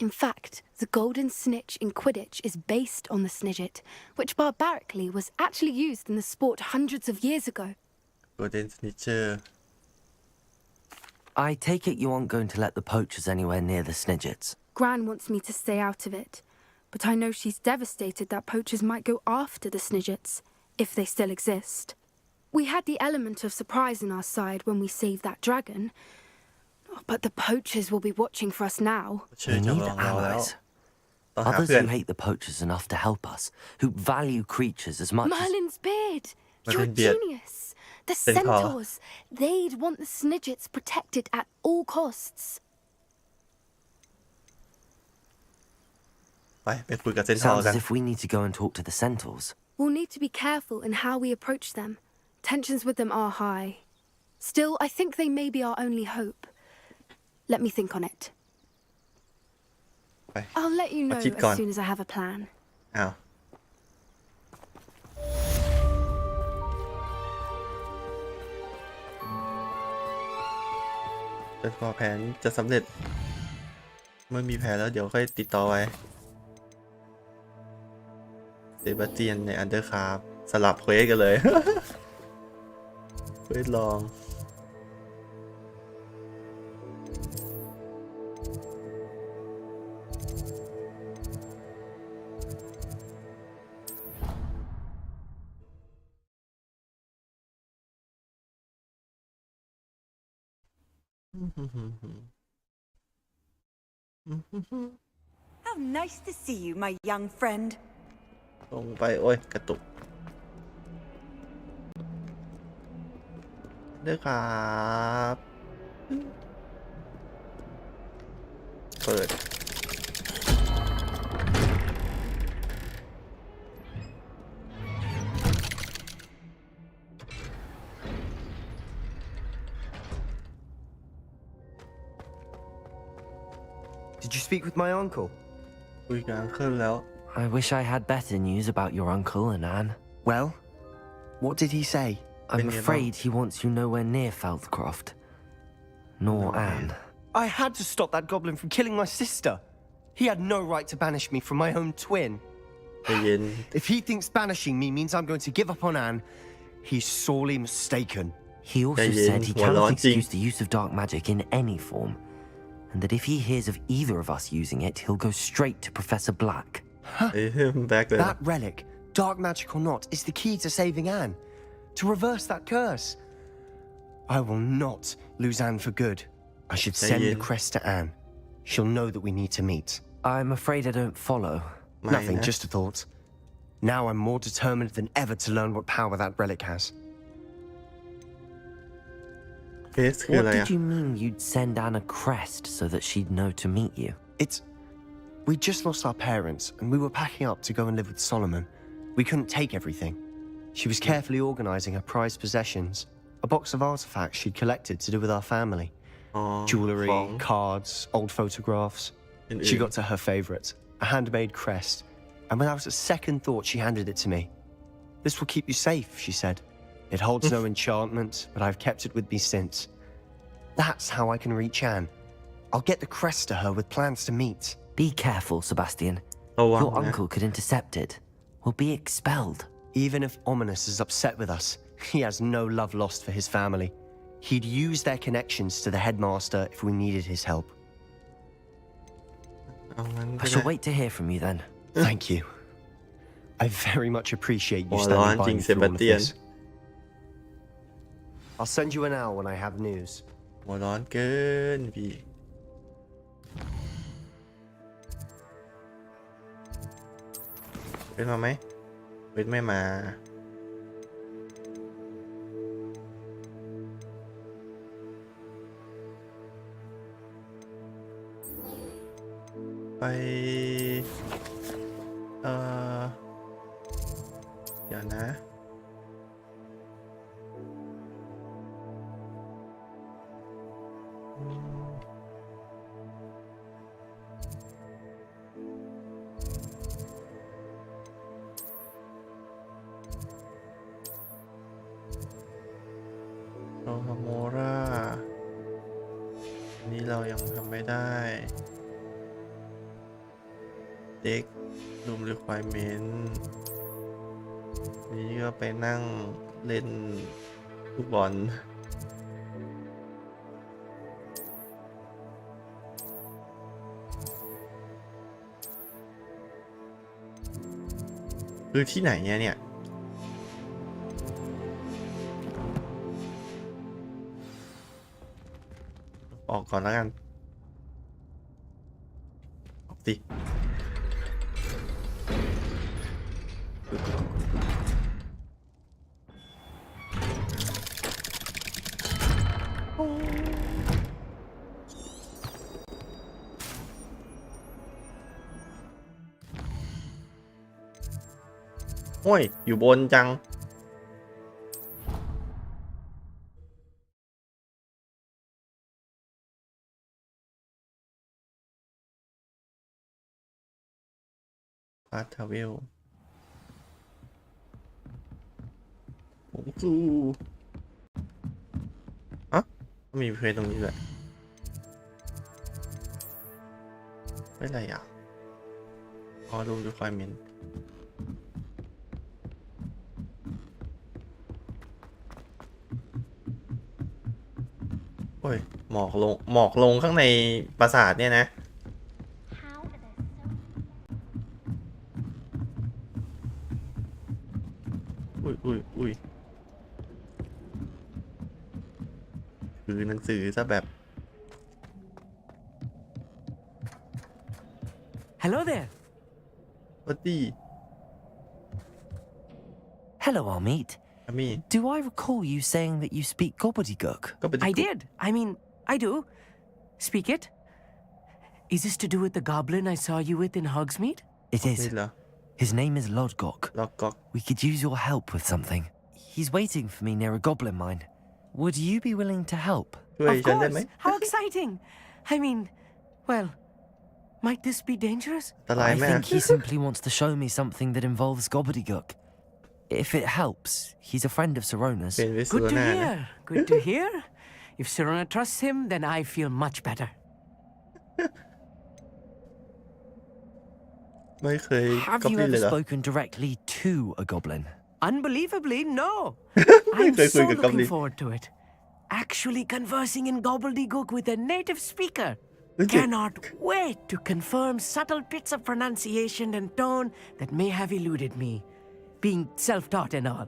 In fact, the golden snitch in Quidditch is based on the Snidget, which barbarically was actually used in the sport hundreds of years ago. Golden Snitcher I take it you aren't going to let the poachers anywhere near the Snidgets. Gran wants me to stay out of it, but I know she's devastated that poachers might go after the Snidgets, if they still exist. We had the element of surprise on our side when we saved that dragon, but the poachers will be watching for us now. เชื่อ We จะ need ลองเราแล้ว allies. ต้องหา Others เพื่อน who hate the poachers enough to help us, who value creatures as much as... Merlin's beard! You're a Merlin's beard. genius! The Centaur. centaurs! They'd want the Snidgets protected at all costs. ไปคุยกับเซนทอร์ Sounds กัน as if we need to go and talk to the centaurs. We'll need to be careful in how we approach them. Tensions with them are high. Still, I think they may be our only hope. Let me think on it. ไป I'll let you know คิดก่อน as soon as I have a plan. อ้าวจนกว่าแผนจะสำเร็จ เมื่อมีแผนแล้วเดี๋ยวค่อยติดต่อไว้เซบาสเตียนในอันเดอร์คาร์สลับเควสกันเลย เควสลอง How nice to see you, my young friend. ลงไปโอ้ยกระตุกเด้อครับเปิด Did you speak with my uncle? คุยกับอังเคิลแล้ว I wish I had better news about your uncle and Anne. Well, what did he say? I'm afraid he wants you nowhere near Feldcroft. Nor Anne. I had to stop that goblin from killing my sister. He had no right to banish me from my own twin. ใจเย็น If he thinks banishing me means I'm going to give up on Anne, he's sorely mistaken. He also Yeah, said he well, cannot I think- excuse the use of dark magic in any form, and that if he hears of either of us using it, he'll go straight to Professor Black. เอ้ยแบ็คเลย That relic, dark magic or not, is the key to saving Anne. To reverse that curse. I will not lose Anne for good. I should send the crest to Anne. She'll know that we need to meet. I'm afraid I don't follow. ไม่ Nothing, นะ just a thought. Now I'm more determined than ever to learn what power that relic has. เฟสคืออะไร What อ่ะ did you mean you'd send Anne a crest so that she'd know to meet you? It's... We just lost our parents, and we were packing up to go and live with Solomon. We couldn't take everything. She was carefully organizing her prized possessions, a box of artifacts she'd collected to do with our family. อ๋อ Jewelry, ของ cards, old photographs. อื่น She got to her favorite, a handmade crest, and without a second thought, she handed it to me. This will keep you safe, she said. It holds no enchantment, but I've kept it with me since. That's how I can reach Anne. I'll get the crest to her with plans to meet. Be careful, Sebastian. ระวัง Your นะ uncle could intercept it. We'll be expelled. Even if Ominous is upset with us, he has no love lost for his family. He'd use their connections to the headmaster if we needed his help. เอางั้นก็ I ได้ shall wait to hear from you then. Thank you. I very much appreciate you Well, standing by Auntie me through all of Sebastian. this. I'll send you an hour when I have news. หัวร้อนเกินพี่เป็นมาไหมเป็นไม่มาไปเดี๋ยวนะเราทำโมราอันนี้เรายังทำไม่ได้เด็กรูม requirement นี่ก็ไปนั่งเล่นลูกบอลคือที่ไหนเนี่ย ออกก่อนแล้วกัน ออกสิโอ้ย อยู่บนจัง ฟาสทราเวลโอ้โหอ่ะมีเพลงตรงนี้ด้วยไม่ไรอ่ะอ๋อดู requirement โอ้ยหมอกลงข้างในปราสาทเนี่ยนะอุ้ยคือหนังสือซะแบบ Hello there. วัดดี Hello, our meet. อามี่ Do I recall you saying that you speak gobbledygook? ก็เป็น I did. I mean, I do. Speak it. Is this to do with the goblin I saw you with in Hogsmeade? It นี่ is. เหรอ His name is Lodgok. ล็อกก๊อก We could use your help with something. He's waiting for me near a goblin mine. Would you be willing to help? ช่วย Of ฉันได้ไหม course. How exciting. I mean, well, might this be dangerous? อันตราย I ไหม think he simply wants to show me something that involves gobbledygook. If it helps, he's a friend of Sorona's. เป็นวิสุ Good to นานะ hear. Good to hear. If Serona trusts him, then I feel much better. ไม่เคย Have ก๊อป you ปี้เล ever ยเหรอ spoken directly to a goblin? Unbelievably, no. I'm ไม่เคยคุย so กับก๊อป looking ปี้ forward to it. Actually conversing in gobbledygook with a native speaker. รู้สึก Cannot wait to confirm subtle bits of pronunciation and tone that may have eluded me, being self-taught and all.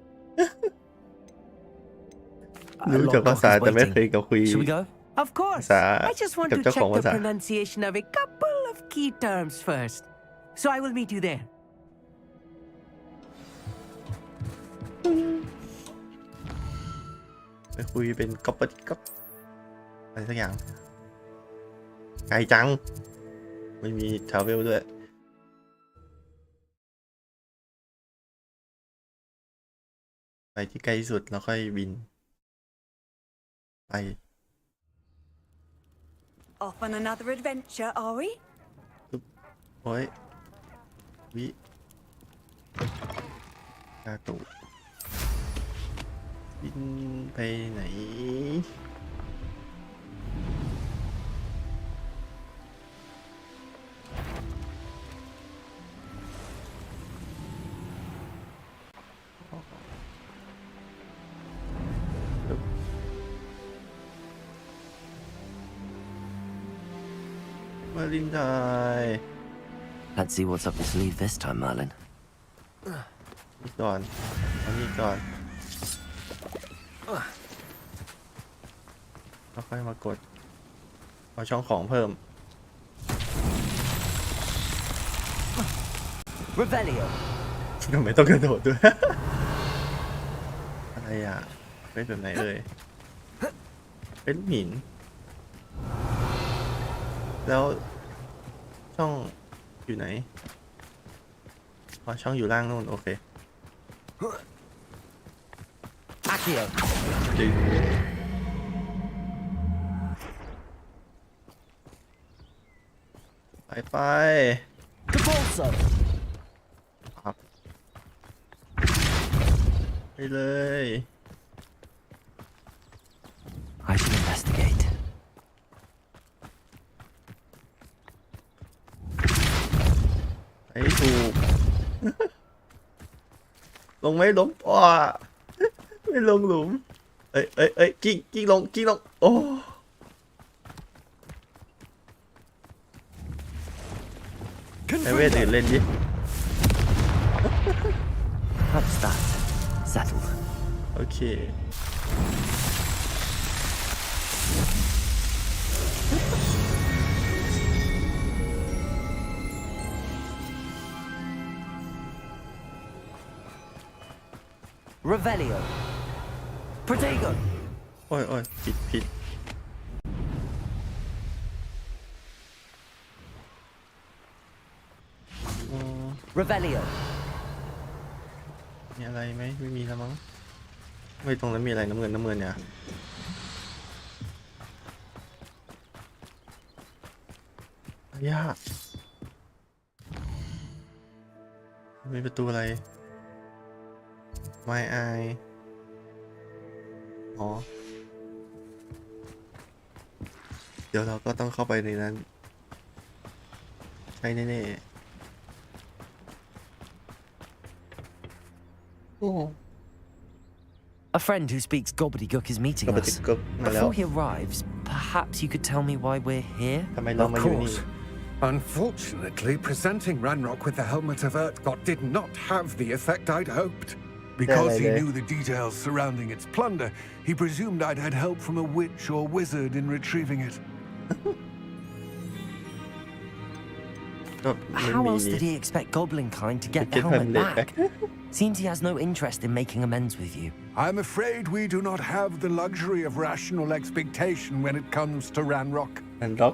รู้จักภาษาแต่ไม่เคยกับคุย Should we go? Of course. Sa- I just wantกับ to เจ้า check ของ the ภาษา pronunciation of a couple of key terms first. So I will meet you there. ไปคุยเป็นก๊อปปี้ก๊อปอะไรสักอย่างไกลจัง ไม่มีทราเวลด้วย ไปที่ใกล้ที่สุดแล้วค่อยบิน ไป Off on another adventure, are we? โอ้ยวิกาโตะบินไปไหน มาลินไทย Let's see what's up your sleeve this time, Merlin. นี่ก่อนเอานี่ก่อนแล้วค่อยมากดเอาช่องของเพิ่ม Revelio. ทำไมต้องกระโดดด้วย อะไรอ่ะเป็นแบบไหนเอ่ยเป็นหิน แล้วช่องอยู่ไหนอ๋อช่องอยู่ล่างนู่นโอเค Accio. ดึงไป Capulso. ครับไปเลย I should investigate. ไปถูก ลงไม่ล้มอ้อไม่ลงหลุมเอ้ยกิ้งลงโอ้ไอเวทอื่นเล่นดิ That's that. Settled. โอเค Revelio. Protego. โอ้ยผิด Revelio. มีอะไรไหมไม่มีแล้วมั้งไม่ตรงนั้นมีอะไรน้ำเงินเนี่ยยาก มีประตูอะไร My Eye อ๋อ เดี๋ยวเราก็ต้องเข้าไปในนั้น ใช่แน่ๆ โอ้ A friend who speaks gobbledygook is meeting us. Gobbledygook มาแล้ว Before he arrives, perhaps you could tell me why we're here? ทำไมเรามาอยู่นี่ Unfortunately, presenting Ranrock with the Helmet of Urtkot did not have the effect I'd hoped. Because he knew the details surrounding its plunder, he presumed I'd had help from a witch or wizard in retrieving it. How else did he expect Goblinkind to get the helmet back? Seems he has no interest in making amends with you. I'm afraid we do not have the luxury of rational expectation when it comes to Ranrock.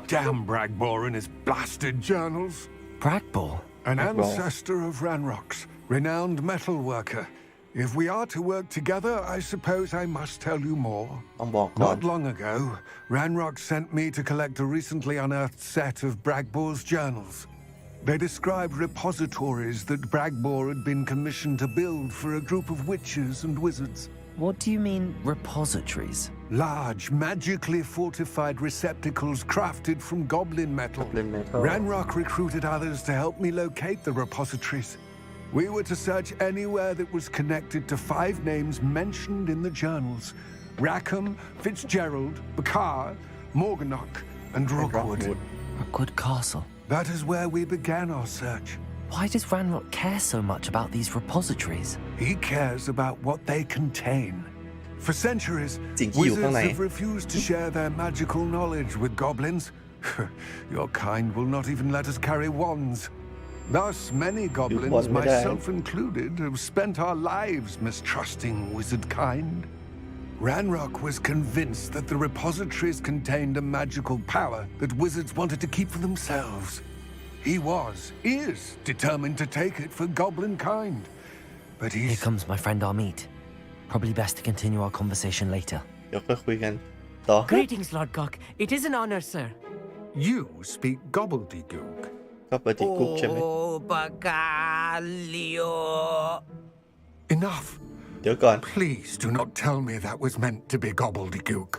Damn Bragbor and his blasted journals. Bragbor? An ancestor of Ranrock's, renowned metal worker. If we are to work together, I suppose I must tell you more. Not long ago, Ranrock sent me to collect a recently unearthed set of Bragbor's journals. They described repositories that Bragbor had been commissioned to build for a group of witches and wizards. What do you mean, repositories? Large, magically fortified receptacles crafted from goblin metal. Ranrock recruited others to help me locate the repositories. We were to search anywhere that was connected to 5 names mentioned in the journals: Rackham, Fitzgerald, Bakar, Morganach, and Rookwood. Rookwood Castle. That is where we began our search. Why does Ranrock care so much about these repositories? He cares about what they contain. For centuries, wizards have refused to share their magical knowledge with goblins. Your kind will not even let us carry wands. Thus, many goblins, myself included, have spent our lives mistrusting wizard kind. Ranrock was convinced that the repositories contained a magical power that wizards wanted to keep for themselves. He is determined to take it for goblin kind. But he's... Here comes my friend Amit. Probably best to continue our conversation later. เดี๋ยวก็คุยกันต่อ Greetings, Lord Gok. It is an honor, sir. You speak gobbledygook. ก็เปิดติดกุ๊กใช่ไหม Enough. เดี๋ยวก่อน Please do not tell me that was meant to be gobbledygook.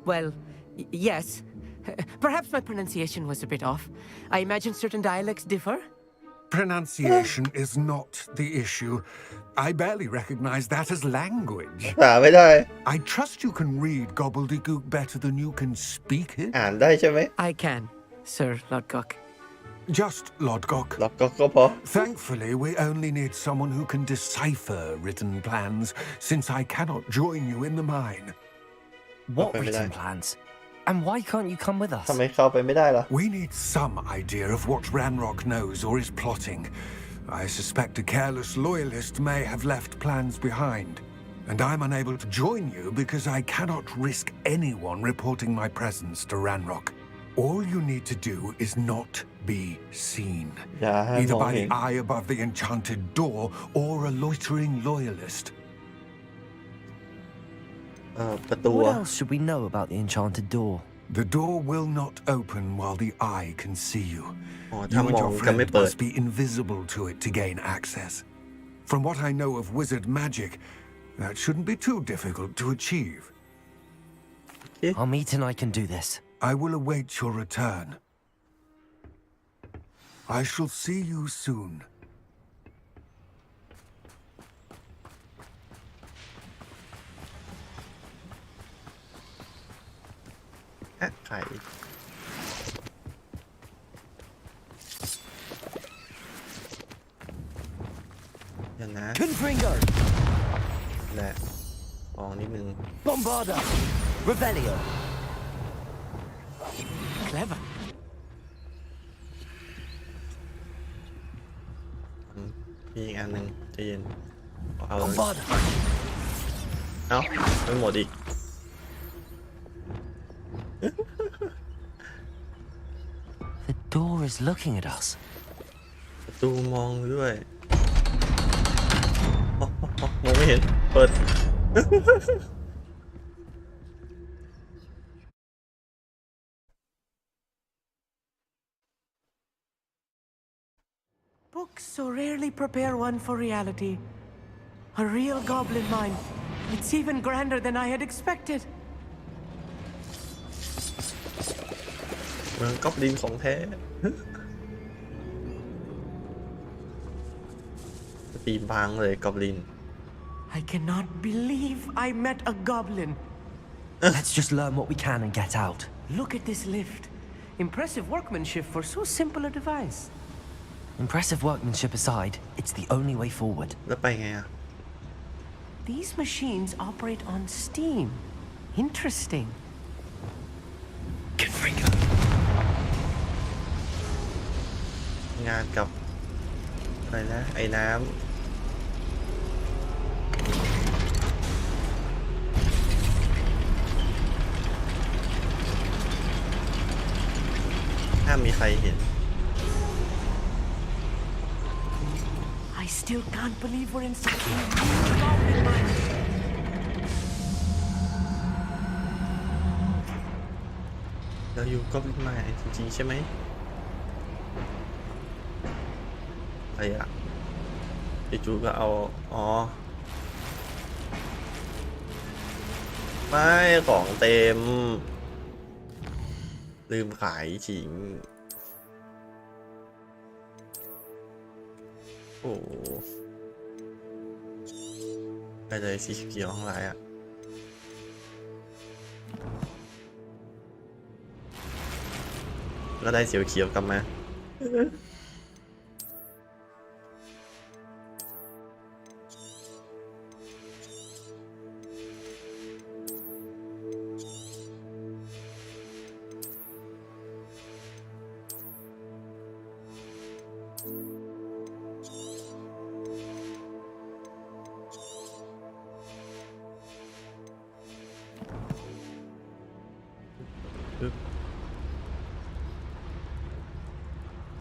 Well, yes. Perhaps my pronunciation was a bit off. I imagine certain dialects differ. Pronunciation is not the issue. I barely recognize that as language. อ่านไม่ได้ I trust you can read gobbledygook better than you can speak it. อ่านได้ใช่ไหม I can, Sir Lord Gok. Just Lodgok. ล็อกก็พอ Thankfully, we only need someone who can decipher written plans, since I cannot join you in the mine. What written plans? And why can't you come with us? ทำไมเข้าไปไม่ได้ล่ะ We need some idea of what Ranrock knows or is plotting. I suspect a careless loyalist may have left plans behind. And I'm unable to join you because I cannot risk anyone reporting my presence to Ranrock. All you need to do is not be seen. Either by the eye above the enchanted door or a loitering loyalist. ประตู What else should we know about the enchanted door? The door will not open while the eye can see you. อ๋อ You ถ้าม and อง your จะไม่ friend เปิด must be invisible to it to gain access. From what I know of wizard magic, that shouldn't be too difficult to achieve. Amit and I can do this. I will await your return. I shall see you soon. ไข่อย่างนะ Confringo! แหละมองนิดนึง Bombarda! Revelio! Clever. มีอีกอันหนึ่งใจเย็นเอา Bombarda! เอ้าไม่หมดอีก The door is looking at us. ประตูมองด้วยอ๋อมองไม่เห็นเปิด Books so rarely prepare one for reality. A real goblin mine. It's even grander than I had expected. เมืองกอบลินของแท้ตีบางเลยกอบลิน I cannot believe I met a goblin. Let's just learn what we can and get out. Look at this lift. Impressive workmanship for so simple a device. Impressive workmanship aside, it's the only way forward. แล้วไปไงอะ These machines operate on steam. Interesting. Get freaking. งานกับอะไรนะไอ้น้ำห้ามมีใครเห็น I still can't believe we're inside a real goblin mine. เราอยู่กอบลินมาจริงๆใช่ไหมอะไรอะจู่ๆก็เอาอ๋อไม่ของเต็มลืมขายจริงโอ้ไปเลยสีเขียวข้างหลายอะก็ได้เสียวเขียวกลับมา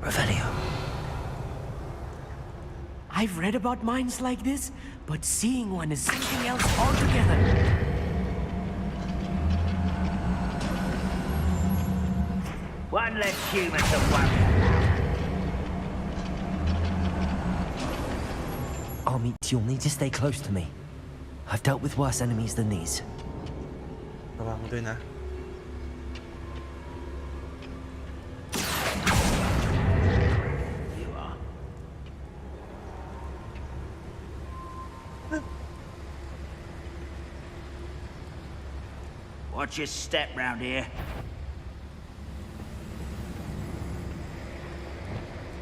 Revelio. I've read about mines like this, but seeing one is something else altogether. One less human to worry about. Army, you'll need to stay close to me. I've dealt with worse enemies than these. ระวังด้วยนะ You are. Watch your step round here.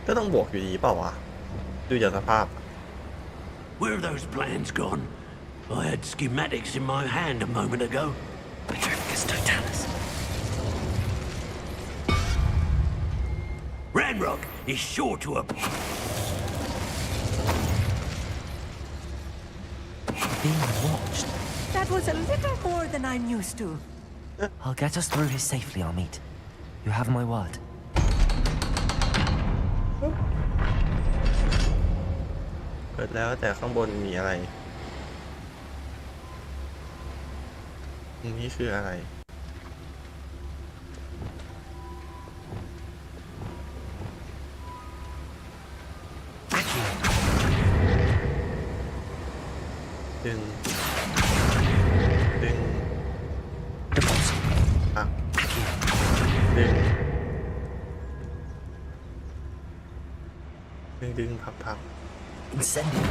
ก็ต้องบวกอยู่ดีเปล่าวะดูจากสภาพ Where are those plans gone? I had schematics in my hand a moment ago. Petrificus totalis. Ranrock is sure to appear. Being watched. That was a little more than I'm used to. I'll get us through here safely, Armit. You have my word. เปิดแล้วแต่ข้างบนมีอะไรนี่คืออะไรดึงอ่ะดึงพับIncendio.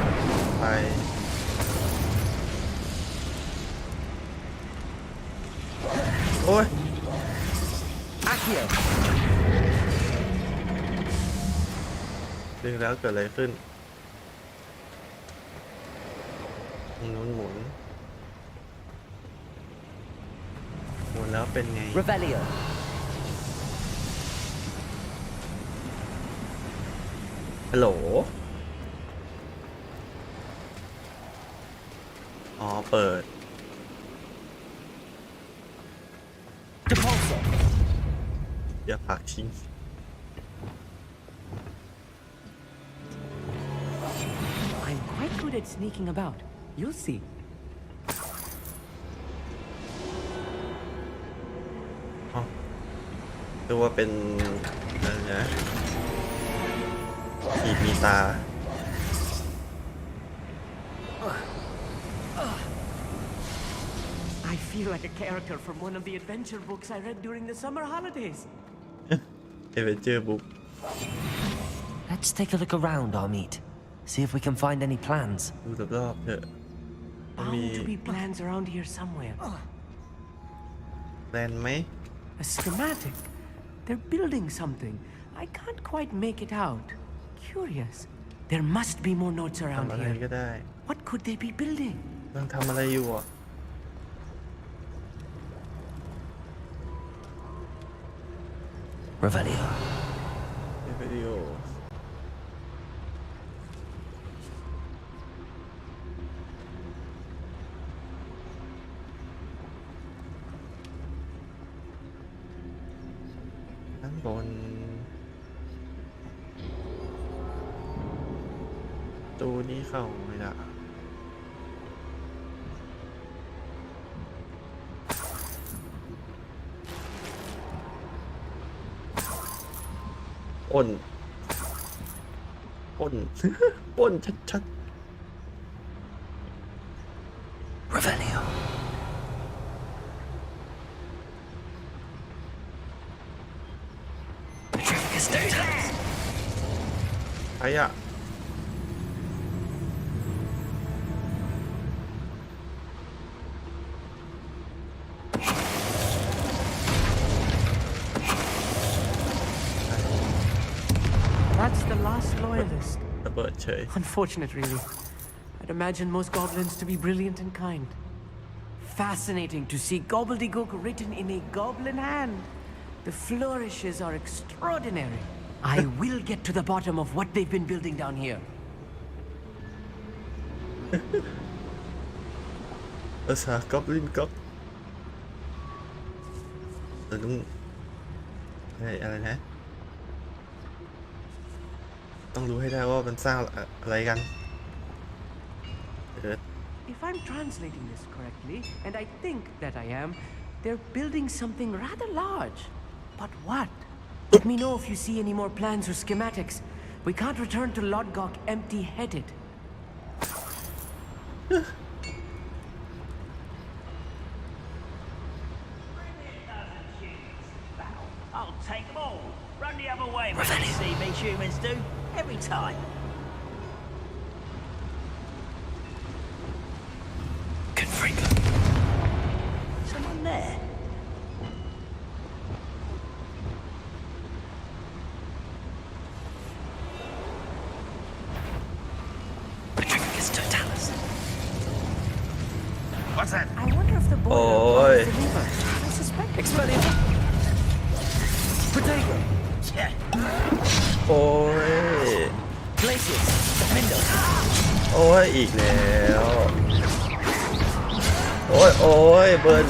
ไปโอ้ย Accio. ดึงแล้วเกิดอะไรขึ้นหมุนหมุนแล้วเป็นไง Revelio. ฮัลโหลอ๋อเปิด Depulso. อย่าผลักทิ้ง I'm quite good at sneaking about. You'll see. อ๋อดูว่าเป็นอะไรนะขีดมีตา feel like a character from one of the adventure books I read during the summer holidays. Adventure book. Let's take a look around our meet. See if we can find any plans. ดูรอบๆเถอะมันมี Bound to be plans around here somewhere. แปลนไหม A schematic. They're building something. I can't quite make it out. Curious. There must be more notes around ทำอะไรก็ here. ได้ What could they be building? ต้องทำอะไรอยู่อ่ะ Revelio. ในวิดีโอด้านบนตูนี้เข้าไม่ได้อ้น อ้น ชัด Revelio. Petrificus totalis. ๆใครอ่ะ That's the last loyalist. ระเบิดเฉย Unfortunate, really. I'd imagine most goblins to be brilliant and kind. Fascinating to see gobbledygook written in a goblin hand. The flourishes are extraordinary. I will get to the bottom of what they've been building down here. ภาษากอบลินก๊อบเราต้องอะไรนะ ต้องรู้ให้ได้ว่ามันสร้างอะไรกัน If I'm translating this correctly, and I think that I am, they're building something rather large. But what? Let me know if you see any more plans or schematics. We can't return to Lodgok empty-headed. I'll take them all. Run the other way when you see me humans do. Every time. Confringo. Someone there. Petrificus totalis. What's that? I wonder if the Oi. border is the lever. I suspect Expelliarmus. Potato. Yeah. โอ้ย Glaciers. Windows. โอ้ย อีกแล้ว โอ้ย เบิ้ล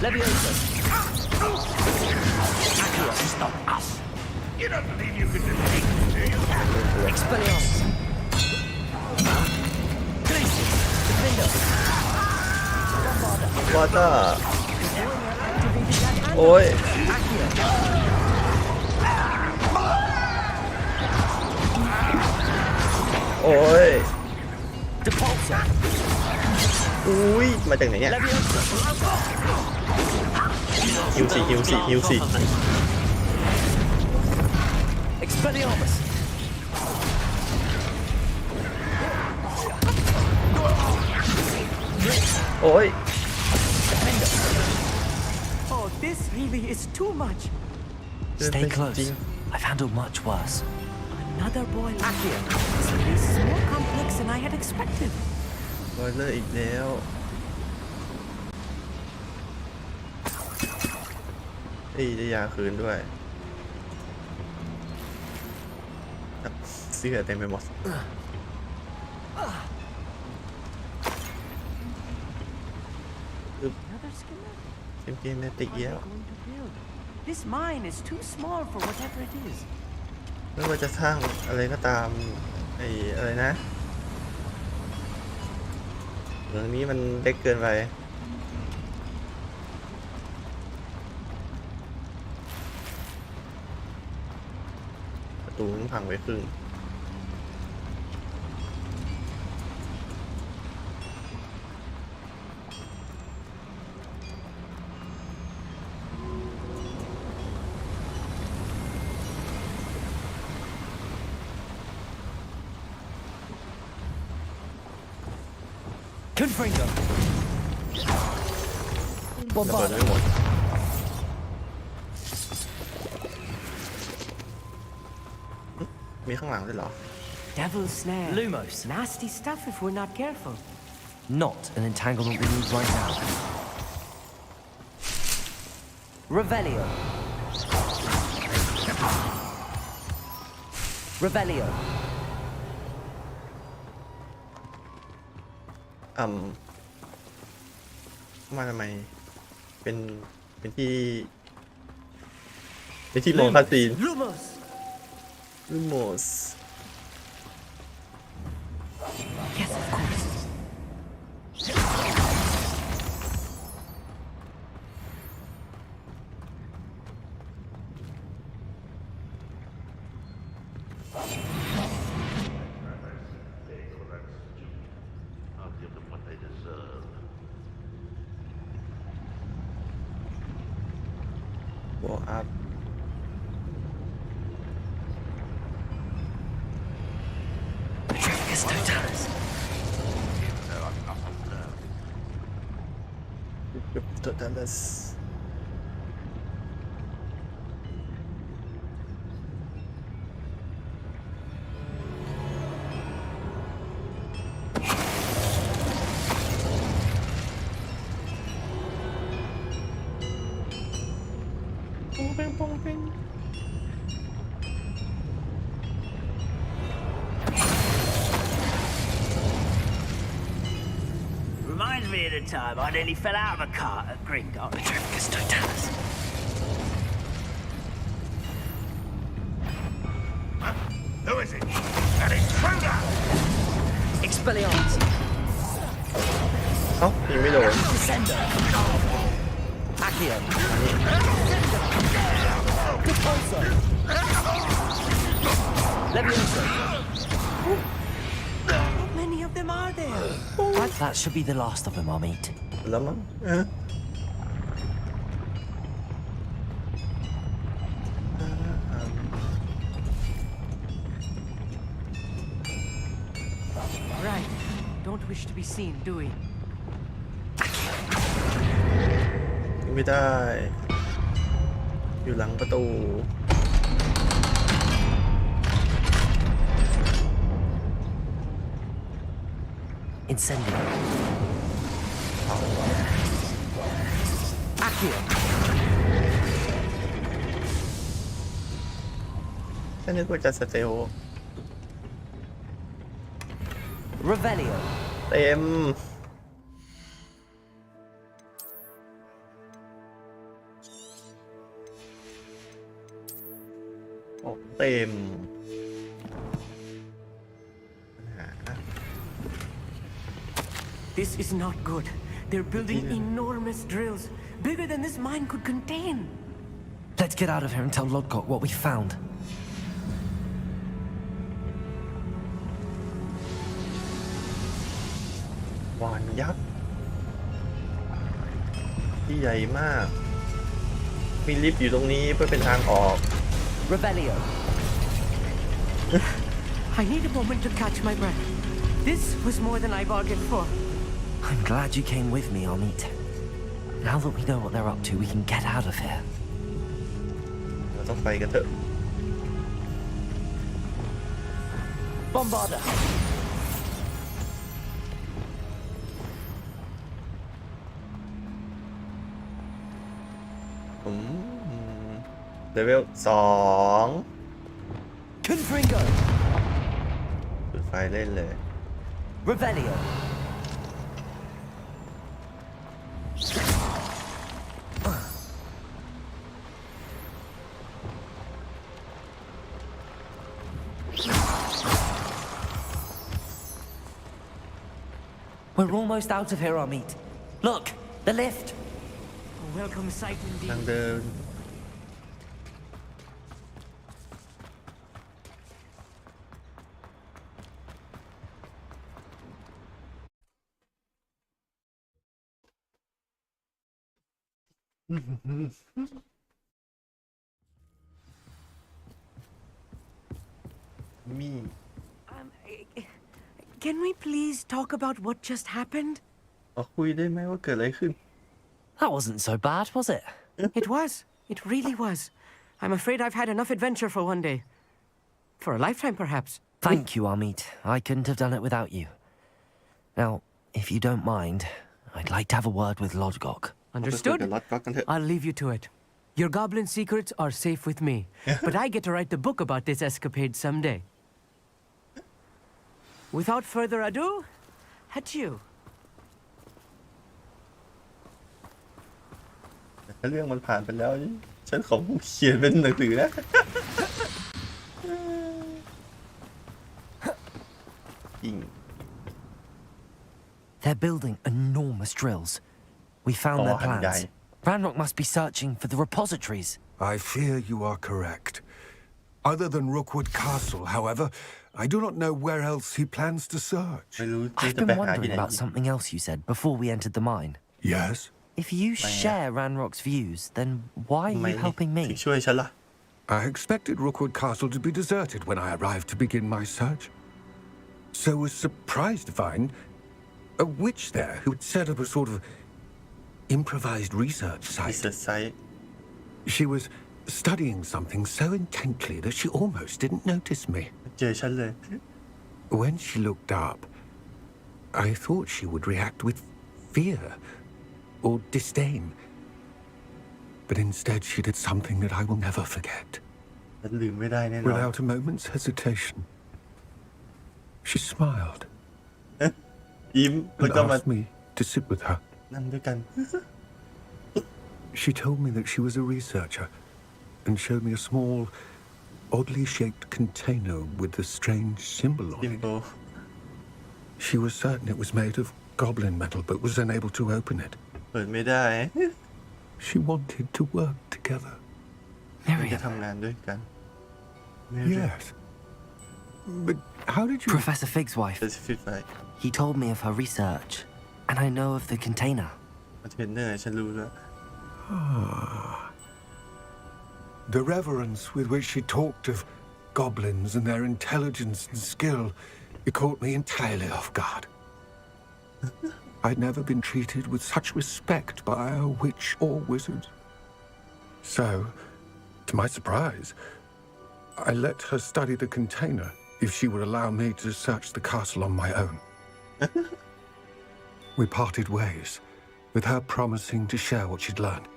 Leviosa. Accio, stop us. You don't believe you can defeat me, do you? Expelliarmus. Glaciers. Windows. วาต้า โอ้ย โอ้ย Depulsor. อุ้ย มาจากไหนเนี่ย Leviosa. ฮิวสิ Expelliarmus. โอ้ย Oh, this really is too much. Stay close. I've handled much worse. Another boil. Accio. This is more complex than I had expected. บอยเลอร์อีกแล้วได้ยาคืนด้วยเสื้อเต็มไปหมด Another schematic. เกมในติก What เย are อะ they going to build? This mine is too small for whatever it is. ไม่ว่าจะสร้างอะไรก็ตามอะไรนะเมืองนี้มันเล็กเกินไปประตูมันพังไปครึ่ง A Confringo. ระเบิดไม่หมดมีข้างหลังด้วยเหรอ Devil's snare. Lumos. Nasty stuff if we're not careful. Not an entanglement we need right now. Revelio. Revelio. มาทำไมเป็นที่มองคาซีน Lumos. ลูโมส Yes, of course. I'll give them what they deserve. โบอัพ Petrificus totalis. Totalis Reminds me of the time I nearly fell out of a cart at Gringotts. Petrificus totalis. Who is it? An intruder! Expelliarmus. เอ้ายิงไม่โดน Descendo. Accio. Repulso. Levioso. How many of them are there? That should be the last of them, I'll meet. แล้วมั้งRight. Don't wish to be seen, do we? ไม่ได้ อยู่หลังประตู Incendio. Accio. ฉันนึกว่าจะสเตล Revelio. เต็มโอ้เต็ม This is not good. They're building enormous drills, bigger than this mine could contain. Let's get out of here and tell Lodgok what we found. วานยักษ์ที่ใหญ่มาก มีลิฟต์อยู่ตรงนี้เพื่อเป็นทางออก Revelio. I need a moment to catch my breath. This was more than I bargained for. I'm glad you came with me, Amit. Now that we know what they're up to, we can get out of here. เราต้องไปกันเถอะ Bombarda. เลเวล2 Confringo. จุดไฟเล่นเลย Revelio. We're almost out of here, Amit. Look, the lift. A welcome sight ทาง indeed. เดิน มี can we please talk about what just happened? คุยได้ไหมว่าเกิดอะไรขึ้น That wasn't so bad, was it? It was. It really was. I'm afraid I've had enough adventure for one day. For a lifetime, perhaps. Thank you, Amit. I couldn't have done it without you. Now, if you don't mind, I'd like to have a word with Lodgok. Understood? กับล็อตก็กันเถอะ I'll leave you to it. Your goblin secrets are safe with me, but I get to write the book about this escapade someday. Without further ado, adieu. แต่เรื่องมันผ่านไปแล้วฉันขอเขียนเป็นหนังสือนะ They're building enormous drills. We found their plans. Ranrock must be searching for the repositories. I fear you are correct. Other than Rookwood Castle, however, I do not know where else he plans to search. I've been wondering about something else you said before we entered the mine. Yes? If you share Ranrock's views, then why are you helping me? ช่วยฉันล่ะ I expected Rookwood Castle to be deserted when I arrived to begin my search. So was surprised to find a witch there who had set up a sort of improvised research site. She was studying something so intently that she almost didn't notice me. เจอฉันเลย When she looked up, I thought she would react with fear or disdain. But instead she did something that I will never forget. ฉันลืมไม่ได้แน่นอน Without a moment's hesitation, she smiled ยิ้มแล้ว and ก็มา asked me to sit with her. นั่งด้วยกัน She told me that she was a researcher and showed me a small, oddly shaped container with a strange symbol on it. She was certain it was made of goblin metal but was unable to open it. เปิดไม่ได้ She wanted to work together. จะทำงานด้วยกัน Yes. But how did you... Professor Fig's wife. He told me of her research, and I know of the container. เทรนเนอร์ฉันรู้แล้ว The reverence with which she talked of goblins and their intelligence and skill, it caught me entirely off guard. I'd never been treated with such respect by a witch or wizard. So, to my surprise, I let her study the container if she would allow me to search the castle on my own. We parted ways, with her promising to share what she'd learned.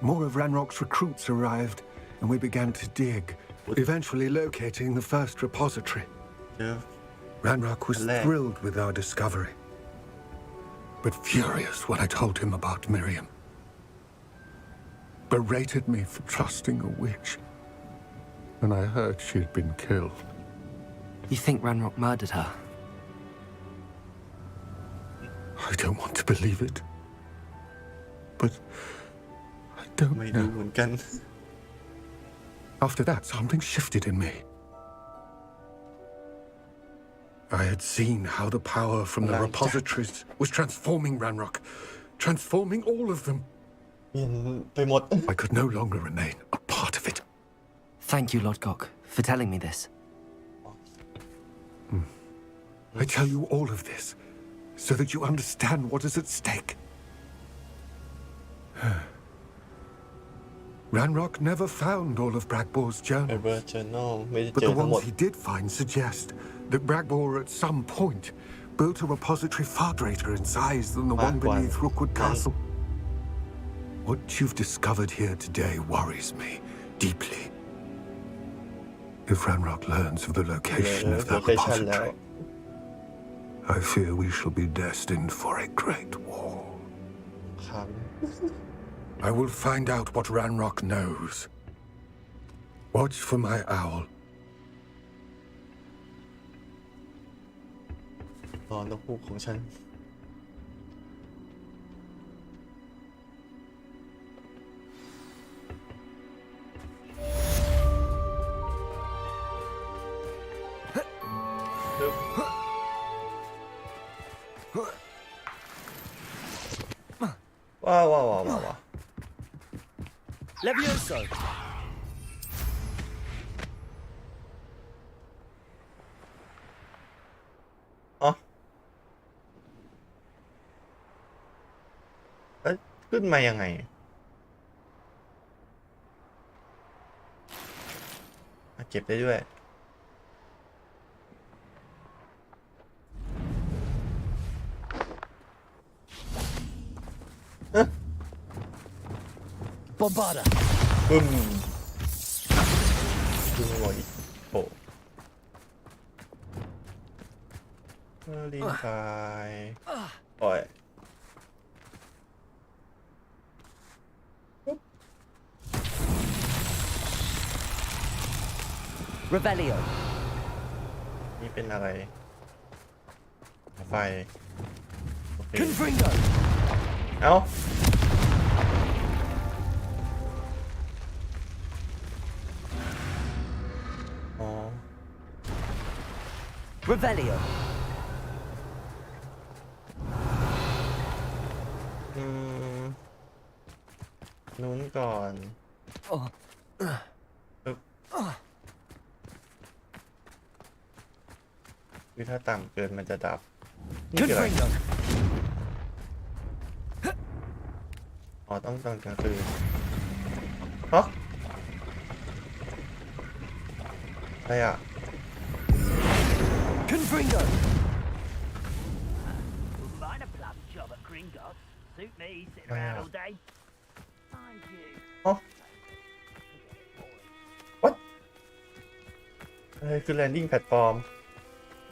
More of Ranrock's recruits arrived, and we began to dig, eventually locating the first repository. Ranrock was thrilled with our discovery, but furious when I told him about Miriam. Berated me for trusting a witch, and I heard she had been killed. You think Ranrock murdered her? I don't want to believe it, but I don't know. After that, something shifted in me. I had seen how the power from the repositories was transforming Ranrock, transforming all of them. I could no longer remain a part of it. Thank you, Lodgok, for telling me this. I tell you all of this so that you understand what is at stake. Ranrock never found all of Bragbor's journals, but the ones he did find suggest that Bragbor at some point built a repository far greater in size than the one beneath Rookwood Castle. What you've discovered here today worries me deeply. If Ranrock learns of the location of that repository, I fear we shall be destined for a great war. I will find out what Ranrock knows. Watch for my owl. ตอนนกฮูกของฉัน ว้าวว้าวว้าวว้าว Levioso. ขึ้นมายังไงเก็บได้ด้วยบอมบาร์ดบึ้มดึงหัวอีกโผล่ลินไฟปล่อยRevelio นี่เป็นอะไรไฟโอเค Confringo เอ้าอ๋อ Revelio นู้นก่อนคือถ้าต่ำเกินมันจะดับนี่คืออะไรอ๋อต้องตอนกลางคืนฮะอะไรอ่ะ Confringo Mind a plum job at Gringotts. Suit me, sitting around all day. Mind you. อ๋อ what อะไรคือ landing platform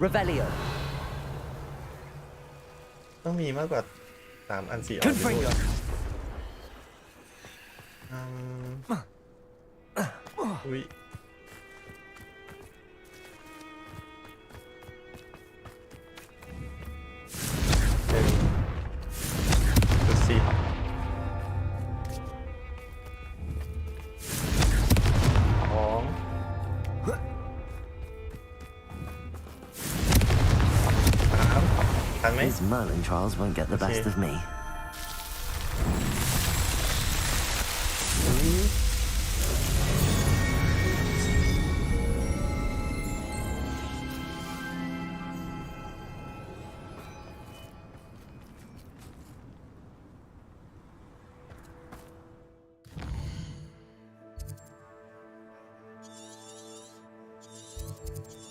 Revelio ต้องมีมากกว่า3 อัน 4 อัน Confringo อุ้ย10 ของทันไหม These Merlin trials won't get the best of me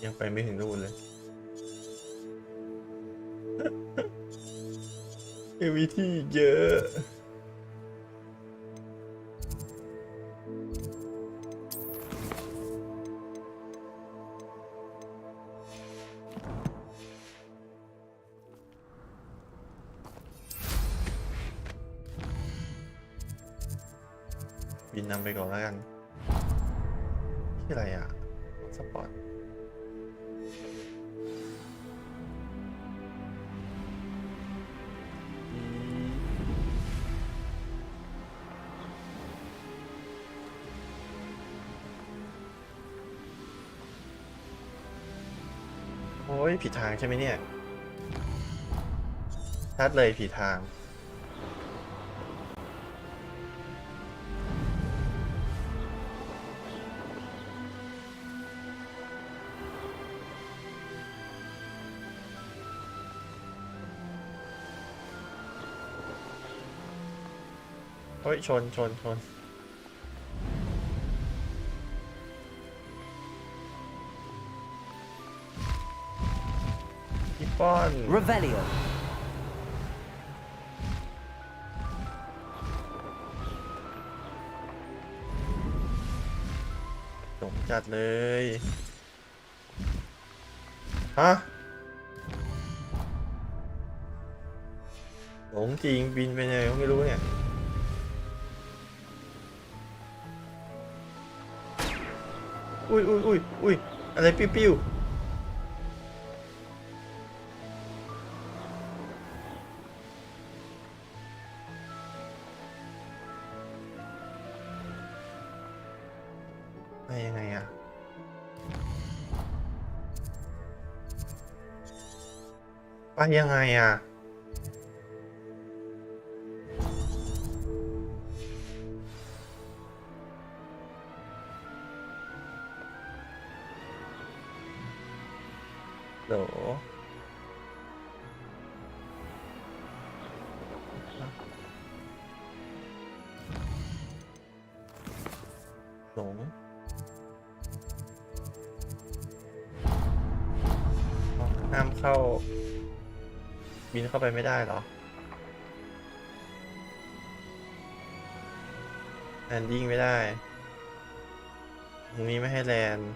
ยังไปไม่ถึงนู่นเลยมีวิธีเยอะบินนำไปก่อนแล้วกันที่อะไรอ่ะสปอร์ตโอ้ยผิดทางใช่ไหมเนี่ยชัดเลยผิดทางเฮ้ยชนพี่ป้อน Revelio สมจัดเลยฮะหลงจริงบินไปไหนก็ไม่รู้เนี่ยอุ้ยอะไรปิ้วไปยังไงอะไปยังไงอะโหล ห้ามเข้าบินเข้าไปไม่ได้เหรอแลนดิ้งไม่ได้ตรงนี้ไม่ให้แลนด์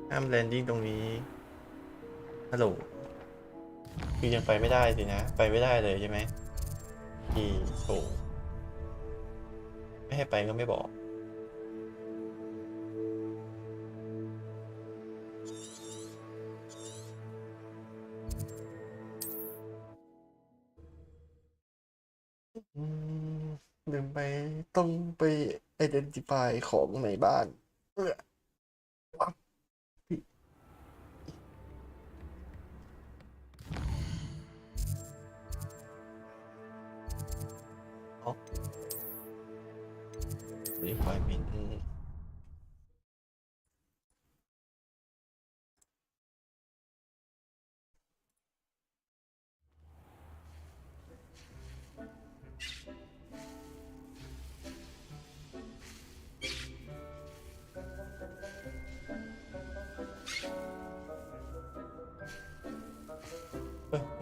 ห้ามแลนดิ้งตรงนี้ฮัลโหลคือยังไปไม่ได้สินะไปไม่ได้เลยใช่ไหมที่โถไม่ให้ไปก็ไม่บอกลืมไปต้องไป identify ของในบ้านรีควอรเมนต์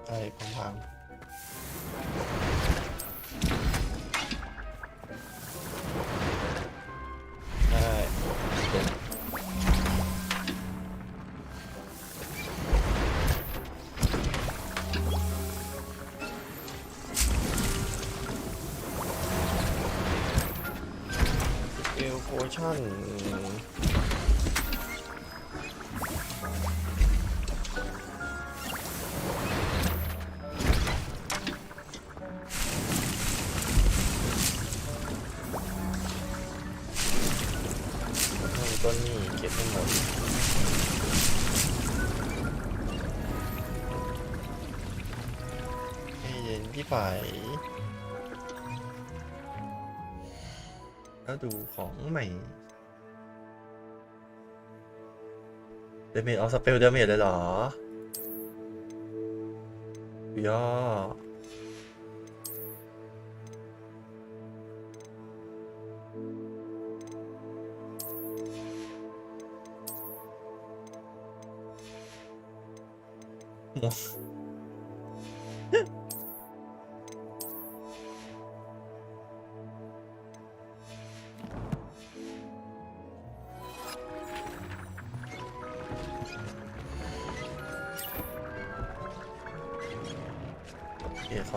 อะไรพังโพชั่นต้นนี้เก็บให้หมดให้เย็นที่ฝ่ายแล้วดูของใหม่เดเมจเอาสเปลเดเมจเลยเหรอย่อ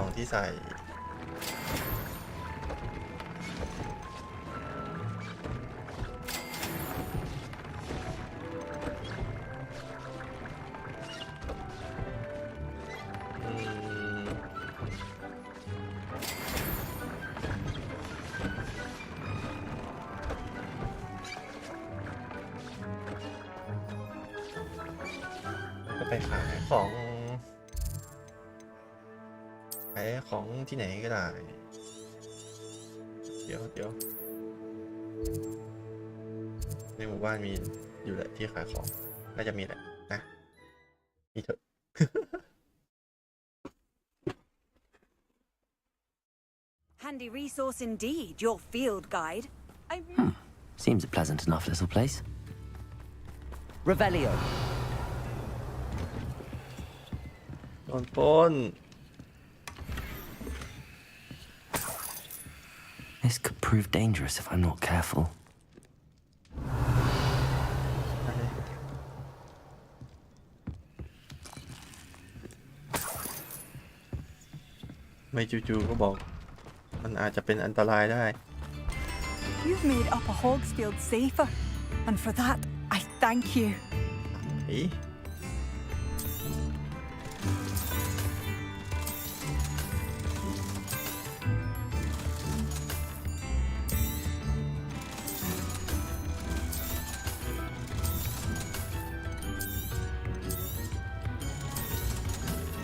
ของที่ใส่ก็ไปขายของที่ไหนก็ได้เดี๋ยวในหมู่บ้านมีอยู่แหละที่ขายของน่าจะมีแหละนะมีเถอะ Handy resource indeed, your field guide. Seems a pleasant enough little place. Revelio. โดนปล้น This could prove dangerous if I'm not careful. ไม่จู่ๆก็บอกมันอาจจะเป็นอันตรายได้ You've made up a hog's field safer, and for that, I thank you.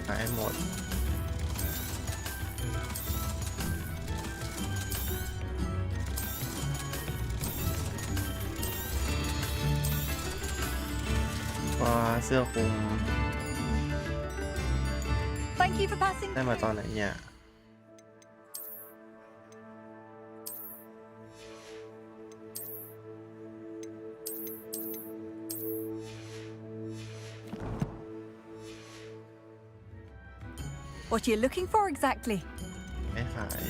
ขายหมด ว้าเสื้อคลุม Thank you for passing ได้มาตอนไหนเนี่ย What are you looking for exactly? ไม่ขาย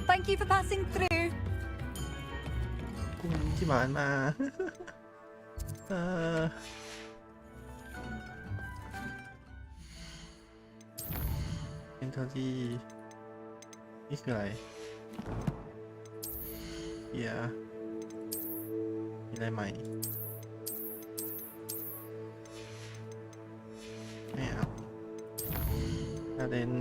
Thank you for passing through. ที่บ้านมา เป็นเท่าที่นี่คืออะไรเฮียมีอะไรใหม่ไม่เอาถ้าเล่น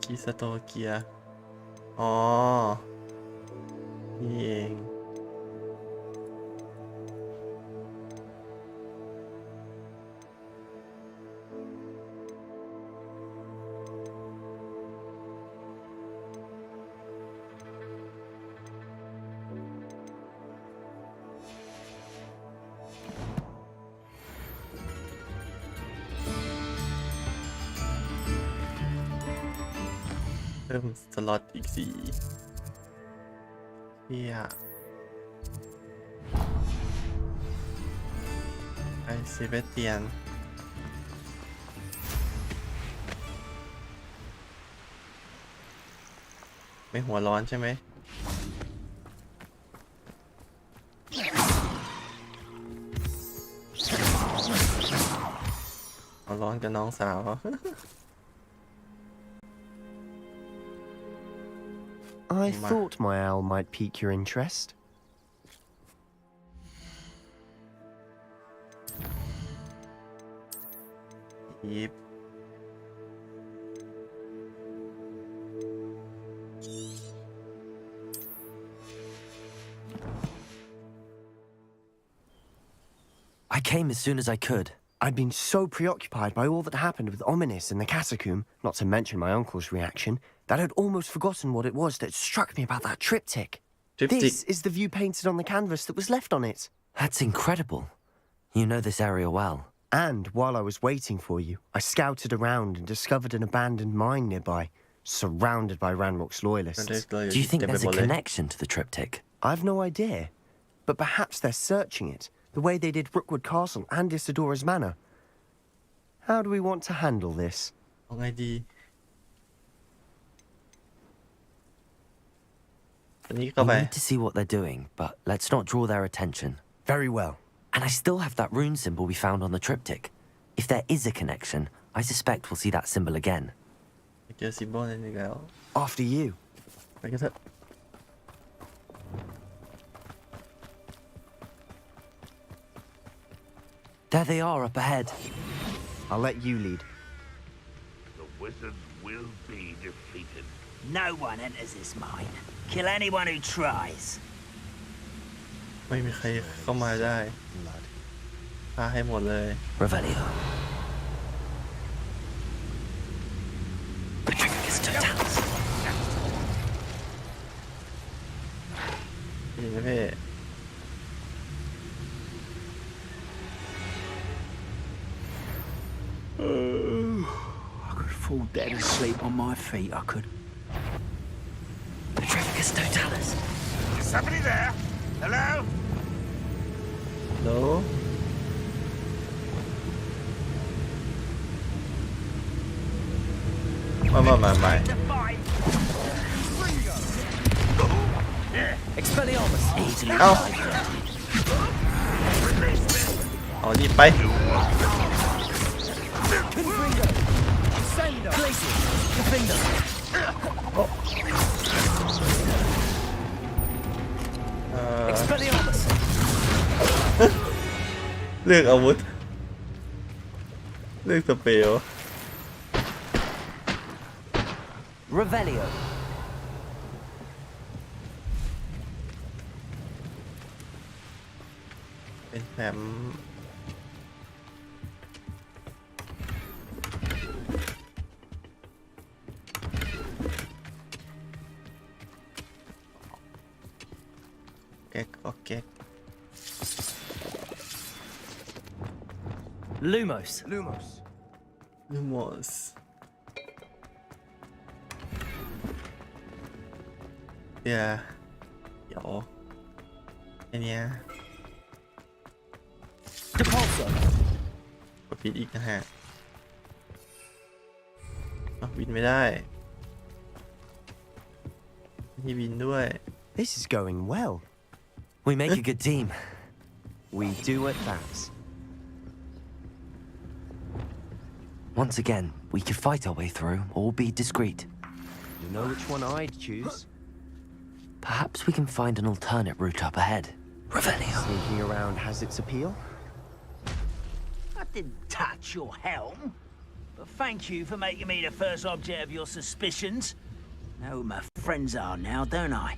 คีสโตเกียอ๋อนี่เอง เพิ่มสล็อตอีก4เฮียไอเซเบเตียนไม่หัวร้อนใช่ไหมหัวร้อนกับน้องสาว I thought my owl might pique your interest. Yep. I came as soon as I could. I'd been so preoccupied by all that happened with Ominis in the catacomb, not to mention my uncle's reaction, that I'd almost forgotten what it was that struck me about that triptych. This is the view painted on the canvas that was left on it. That's incredible. You know this area well. And while I was waiting for you, I scouted around and discovered an abandoned mine nearby, surrounded by Ranrock's loyalists. Do you think there's a connection to the triptych? I've no idea, but perhaps they're searching it, the way they did Rookwood Castle and Isidora's Manor. How do we want to handle this? I need to see what they're doing, but let's not draw their attention. Very well. And I still have that rune symbol we found on the triptych. If there is a connection, I suspect we'll see that symbol again. After you. There they are up ahead. I'll let you lead. The wizard will be defeated. No one enters this mine. Kill anyone who tries. ไม่มีใครเข้ามาได้ฆ่าให้หมดเลย Revelio. Petrificus totalis. นี่นะพี่ I could fall dead asleep on my feet. I could. Petrificus totalis. Is somebody there? Hello? No. มา Expelliarmus. Easily. เอานี่ไป Expelliarmus. เลือกอาวุธเลือกสเปล Revelio. เป็นแฟ้มแก๊กก็แก๊ก Lumos. Lumos. Lumos เดี๋ยวไอเนี้ย Depulso. กดผิดอีกนะฮะบินไม่ได้มีบินด้วย This is going well. We make a good team. We do at that. Once again, we could fight our way through or be discreet. You know which one I'd choose? Perhaps we can find an alternate route up ahead. Revelio. Sneaking around has its appeal. I didn't touch your helm, but thank you for making me the first object of your suspicions. Know who my friends are now, don't I?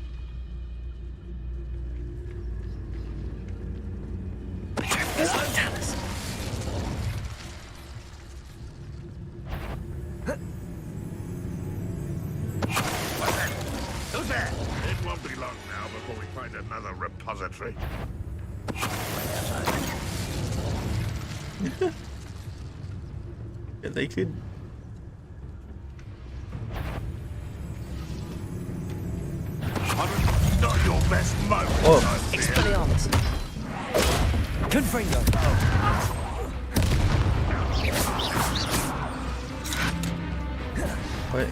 Who's there? It won't be long now before we find another repository. They could. Not your best moment. Oh. Expelliarmus. Confringo. Wait.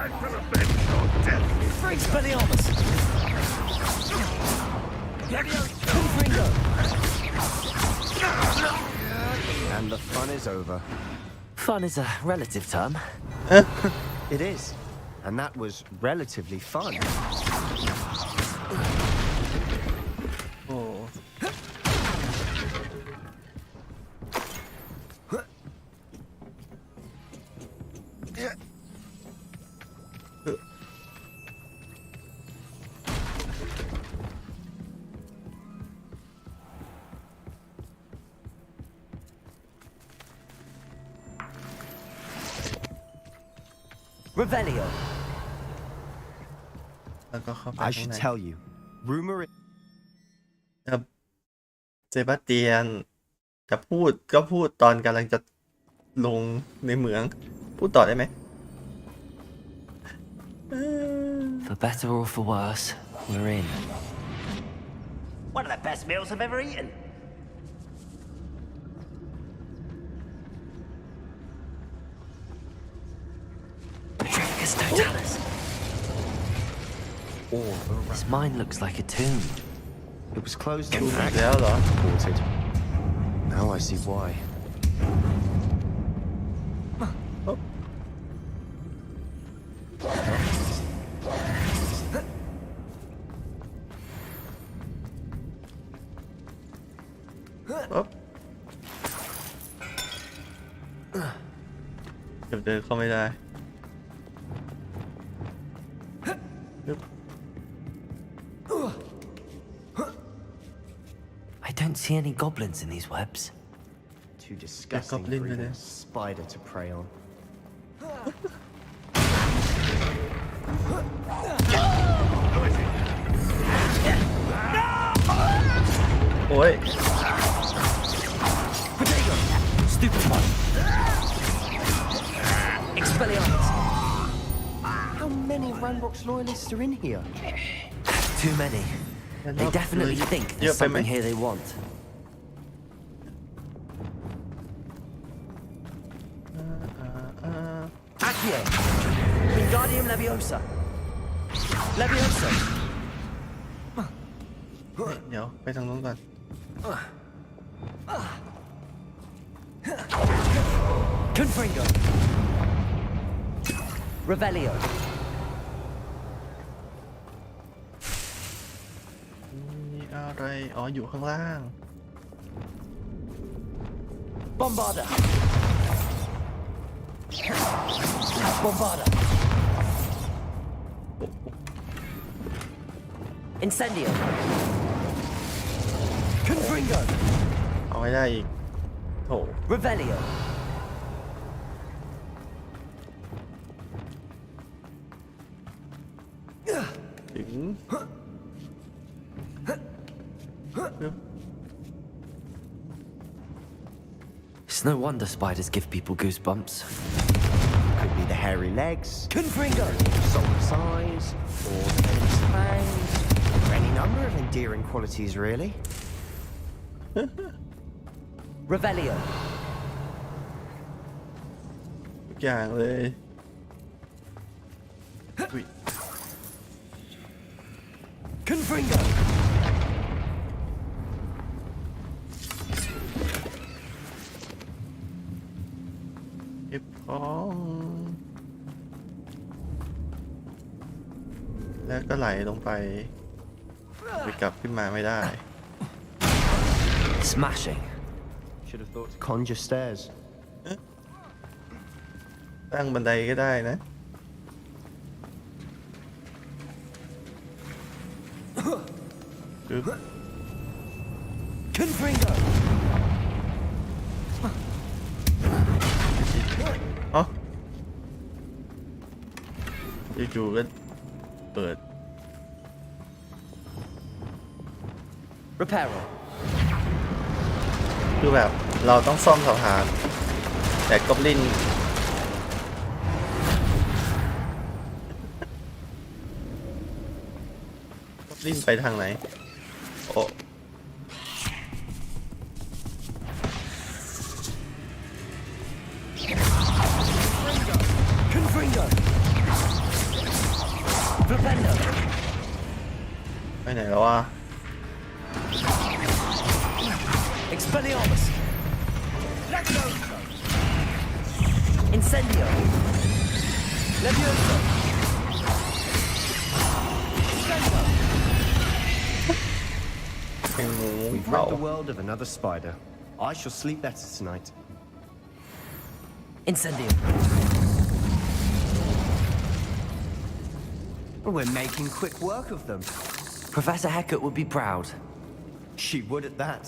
I could have been your death. Expelliarmus. Confringo. And the fun is over. Fun is a relative term. It is. And that was relatively fun. Oh. Revelio. แล้วก็เข้าไป I ข้าง should ใน tell you. Rumor ครับเซบาสเตียนจะพูดก็พูดตอนกำลังจะลงในเหมืองพูดต่อได้ไหม For better or for worse, we're in. One of the best meals I've ever eaten. Petrificus totalis. This mine looks like a tomb. It was closed ดู and อีกแล้วเหรอ reported. Now I see why. Up. เดี๋ยวเดินเข้าไม่ได้ I don't see any goblins in these webs. Too disgusting for goblin even there. a spider to prey on. Oi. Potato! Stupid one! Expelliarmus! How many Ranrock's loyalists are in here? Too many. They definitely think there's something here they want. Accio! Wingardium Leviosa! Leviosa! เดี๋ยวไปทางนู้นก่อน Confringo! Revelio! มีอะไรอ๋ออยู่ข้างล่าง Bombarda! Bombarda! Incendio! เอาให้ได้อีกโถ Revelio. ถึง It's no wonder spiders give people goosebumps. Could be the hairy legs, solar size, or the venomous fangs, or any number of endearing qualities, really. Revelio. ทุกอย่างเลยอุ๊ย Confringo. เก็บของแล้วก็ไหลลงไปกลับขึ้นมาไม่ได้ Smashing. Should have thought to conjure stairs. ตั้งบันไดก็ได้นะปึ๊บ Confringo. อ๋อจู่ๆก็เปิด Reparo. คือแบบเราต้องซ่อมสะพานแต่กอบลินไปทางไหนโอ้ Confringo. Rependo. ไปไหนแล้ววะ Expelliarmus. Lexoso. Incendio. Levioso. Sendo. เป็นงู We've เผา rid the world of another spider. I shall sleep better tonight. Incendio. We're making quick work of them. Professor Hecat would be proud. She would at that.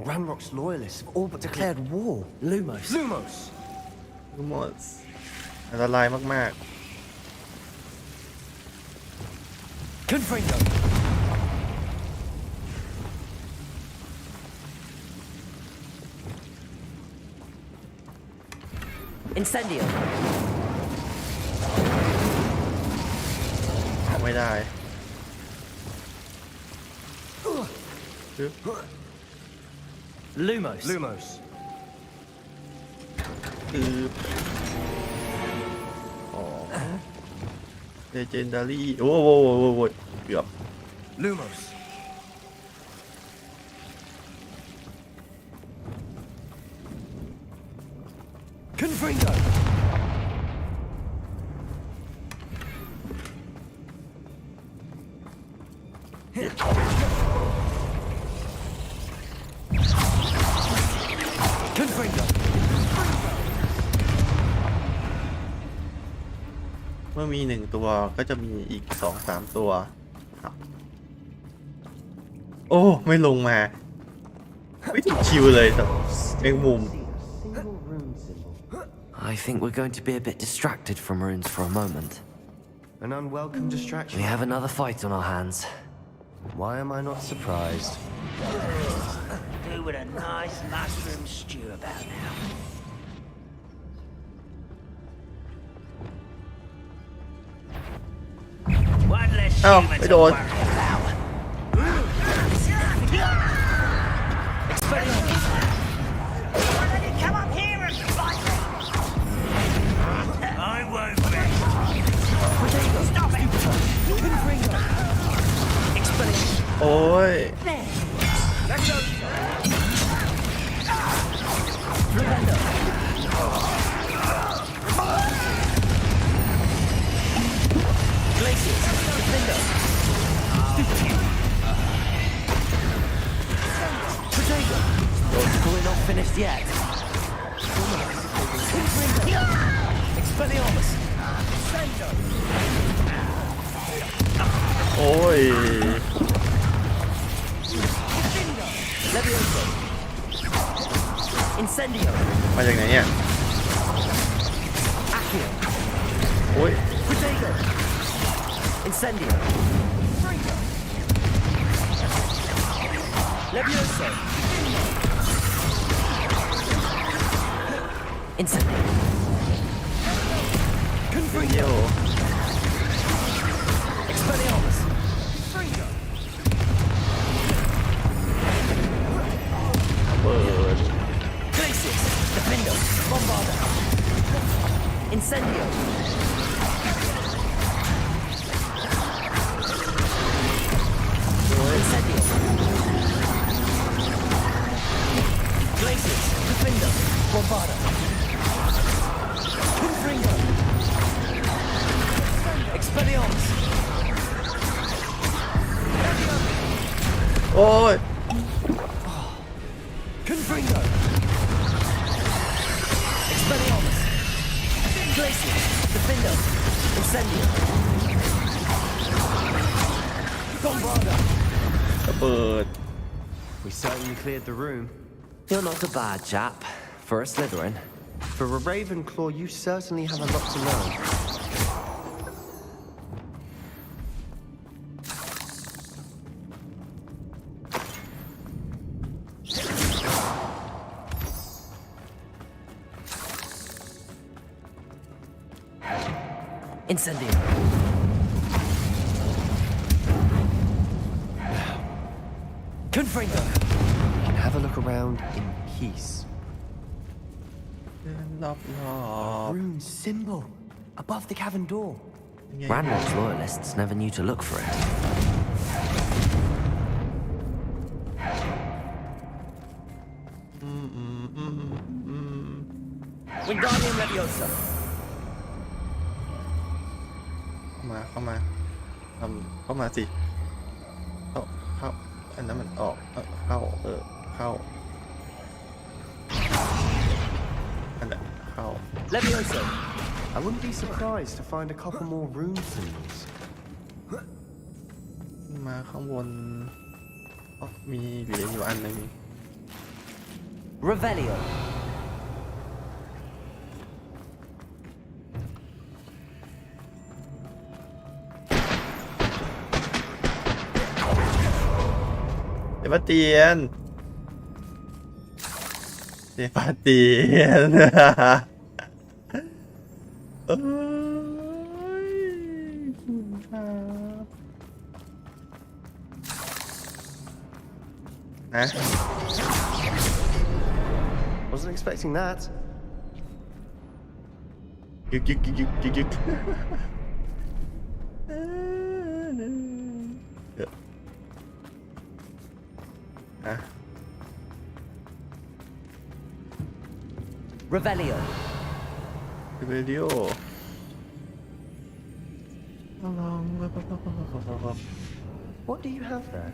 Ranrock's loyalists have all but declared war. Lumos. Lumos! ทั้งหมดอันตรายมาก Confringo. Incendio. ๆไม่ได้ปึ๊บ Lumos. Lumos. คืออ๋อ Legendary โอ้โหเกือบ Lumos. Confringo. Confringo. เมื่อมี1ตัวก็จะมีอีก 2-3 ตัวครับโอ้ไม่ลงมาไม่ถึงชิวเลยแต่เองมุม I think we're going to be a bit distracted from runes for a moment. An unwelcome distraction. We have another fight on our hands. Why am I not surprised? Do with a nice mushroom stew about now. One less อ้าว human ไม่ to โดน worry about. Why don't you come up here and fight me? I won't be. Stop it! Expelliarmus. โอ้ย We're not finished yet. Expelliarmus. โอ้ย Incendio. มาจากไหนเนี่ย Accio. โอ้ย Protego. Incendio. Fringo. Levioso. Incendio. เดียว Expelliarmus. Fringo. เปิด Glacius. Defendo. Bombarda. Incendio. Incendio. Glacius. Defendo. Bombarda. Confringo. Expelliarmus. โอ้ย Confringo. Expelliarmus. Glacius. Defendo. Incendio. Bombarda. ระเบิด We certainly cleared the room. You're not a bad chap. For a Slytherin. For a Ravenclaw, you certainly have a lot to learn. Incendio. Confringo. We can have a look around in peace. รอบ Rune symbol above the cavern door. Ranrock's loyalists never knew to look for it. Wingardium Leviosa. เข้ามาเข้ามาสิเข้าอันนั้นมันออกเข้าเข้าอันนั้นเข้า Leviosa. I wouldn't be surprised to find a couple more rune symbols. มาข้างบนมีเหลืออยู่อันหนึง Revelio. เซบาสเตียนเซบาสเตียนเอ้ยคุณครับนะ Wasn't expecting that. ยึกยึกยึกยึกยึกยึกอะ Revelio. เรดิโอลอง What do you have there?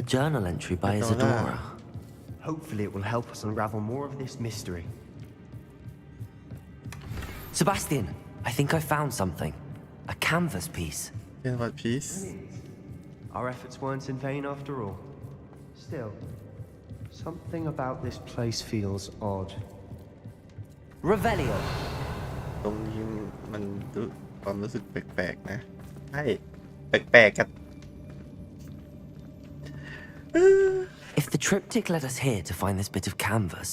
A journal entry by Isadora. Hopefully it will help us unravel more of this mystery. Sebastian, I think I found something. A canvas piece. เป็นวัดพีซ Our efforts weren't in vain after all. Still, something about this place feels odd. Revelio. ตรงนี้มันความรู้สึกแปลกๆนะใช่แปลกๆกัน If the triptych led us here to find this bit of canvas,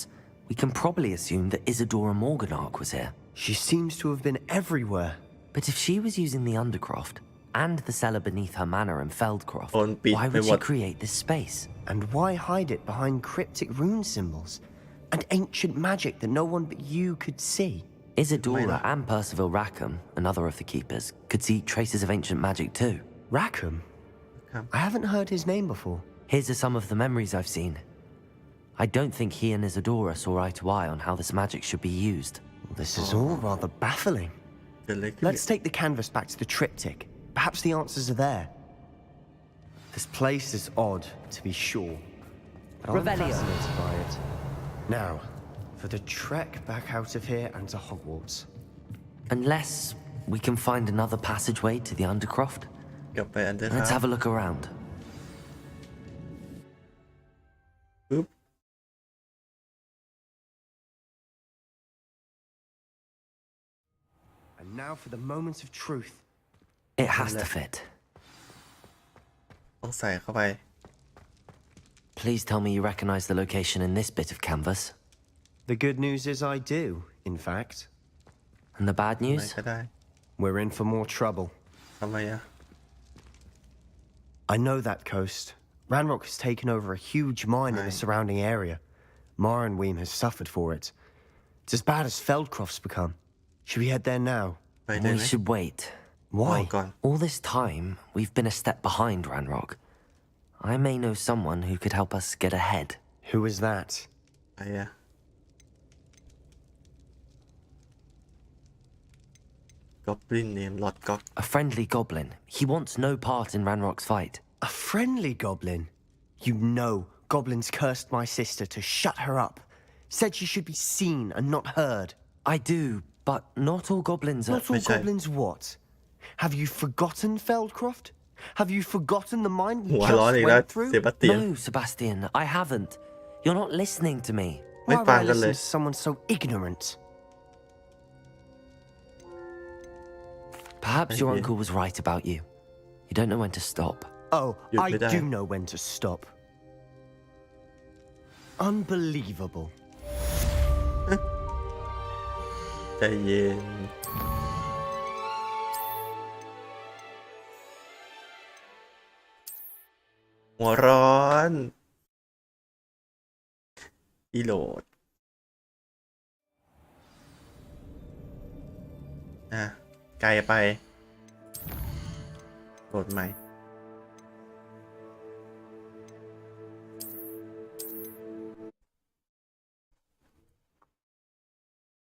we can probably assume that Isadora Morganark was here. She seems to have been everywhere. But if she was using the Undercroft and the cellar beneath her manor in Feldcroft, คนปิด why ไป would หม she ด create this space? And why hide it behind cryptic rune symbols and ancient magic that no one but you could see? Isadora and Percival Rackham, another of the keepers, could see traces of ancient magic too. Rackham? I haven't heard his name before. Here's some of the memories I've seen. I don't think he and Isadora saw eye to eye on how this magic should be used. This is all rather baffling. เกิดอะไรขึ้น Let's take the canvas back to the triptych. Perhaps the answers are there. This place is odd, to be sure, but I'm Revelio. fascinated by it. Now, for the trek back out of here and to Hogwarts. Unless we can find another passageway to the Undercroft. กลับไปอันเดอร์ Let's have a look around. now for the moments of truth. It has to fit. ต้องใส่เข้าไป Please tell me you recognize the location in this bit of canvas. The good news is I do, in fact. And the bad ไหน news? ก็ได้ We're in for more trouble. ทำไมอะ I know that coast. Ranrock has taken over a huge mine in the surrounding area. Marrenweem has suffered for it. It's as bad as Feldcroft's become. Should we head there now? ไปได้ We ไหม should wait. รอ Why? ก่อน All this time, we've been a step behind Ranrock. I may know someone who could help us get ahead. Who is that? ไปอะกอบลินเนมลอดก๊อก A friendly goblin. He wants no part in Ranrock's fight. A friendly goblin? You know goblins cursed my sister to shut her up. Said she should be seen and not heard. I do, but not all goblins are... Not all goblins what? Have you forgotten Feldcroft? Have you forgotten the mine we หัว just ร้อนอีกแล้ว went through? เซบาสเตียน No, Sebastian, I haven't. You're not listening to me. Mấy Why would bạn I gần listen lề. to someone so ignorant? Perhaps your Maybe. uncle was right about you. You don't know when to stop. Oh, You'd I be do there. know when to stop. Unbelievable. ใจเย็น หัวร้อนอีโหลดไกลไปโหลดใหม่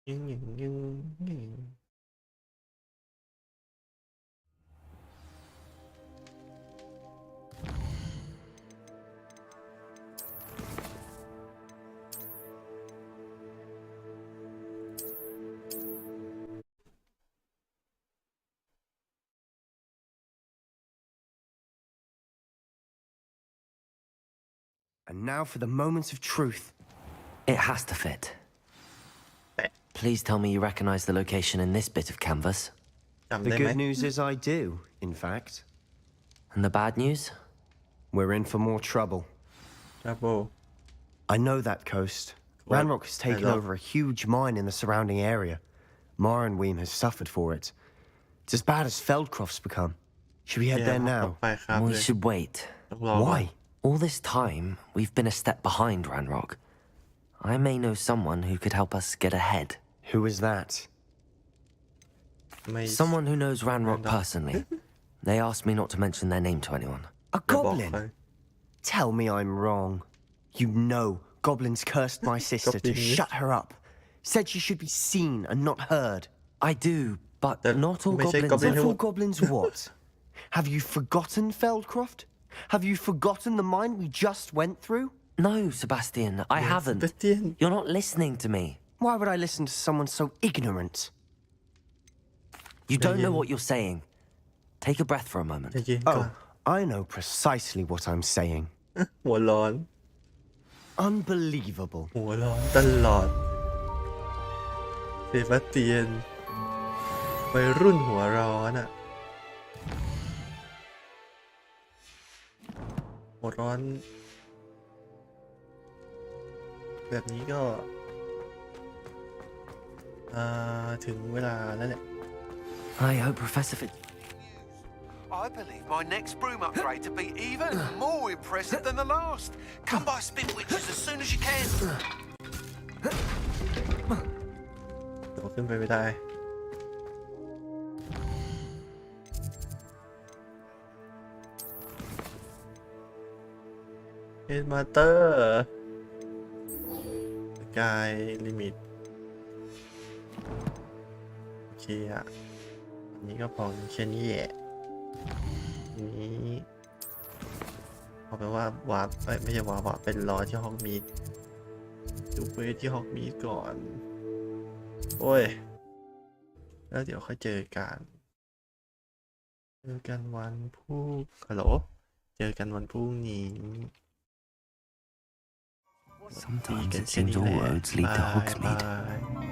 ยิงยิงยิงยิง And now for the moments of truth. It has to fit. Please tell me you recognize the location in this bit of canvas. จำ The ได้ไหม good news is I do, in fact. And the bad news? We're in for more trouble. ครับโบ I know that coast. What? Ranrock has taken Hello. over a huge mine in the surrounding area. Marrenweem has suffered for it. It's as bad as Feldcroft's become. Should we head แย่ there ต่อ now? ไปครับ We เลย should wait. ต้องรอก่อน Why? All this time, we've been a step behind Ranrock. I may know someone who could help us get ahead. Who is that? ไม่ Someone who knows Ranrock Ranrock. personally. They asked me not to mention their name to anyone. A อย่าบอกใคร goblin? Tell me I'm wrong. You know goblins cursed my sister to Goblin. shut her up. Said she should be seen and not heard. I do, but That- not allไม่ใช่ goblins goblin are... Not all goblins what? Have you forgotten Feldcroft? Have you forgotten the mine we just went through? No, Sebastian, I haven't. Sebastian. You're not listening to me. Why would I listen to someone so ignorant? You don't know Ian. what you're saying. Take a breath for a moment. ใจเย็นก่อน Oh, I know precisely what I'm saying. หัวร้อน Unbelievable. หัวร้อนตลอดเซบาสเตียนวัยรุ่นหัวร้อนอ่ะหัวร้อนแบบนี้ก็ถึงเวลาแล้วแหละ I hope Professor Fit... I believe my next broom upgrade to be even more impressive than the last. Come by Spin Witches as soon as you can. เดี๋ยวขึ้นไปไม่ได้เอ็ดมาเตอร์กายลิมิตโอเคอ่ะอันนี้ก็พอแค่นี้แหละทีนี้เอาไปนว่าวาร์ปไม่ใช่วาร์ปอะเป็นรอที่ฮอกมีดดูเวทที่ฮอกมีดก่อน โอ้ย แล้วเดี๋ยวค่อยเจอกันวันพรุ่งฮัลโหลเจอกันวันพรุ่งนี้ Sometimes it seems all roads lead to Hogsmeade. Bye.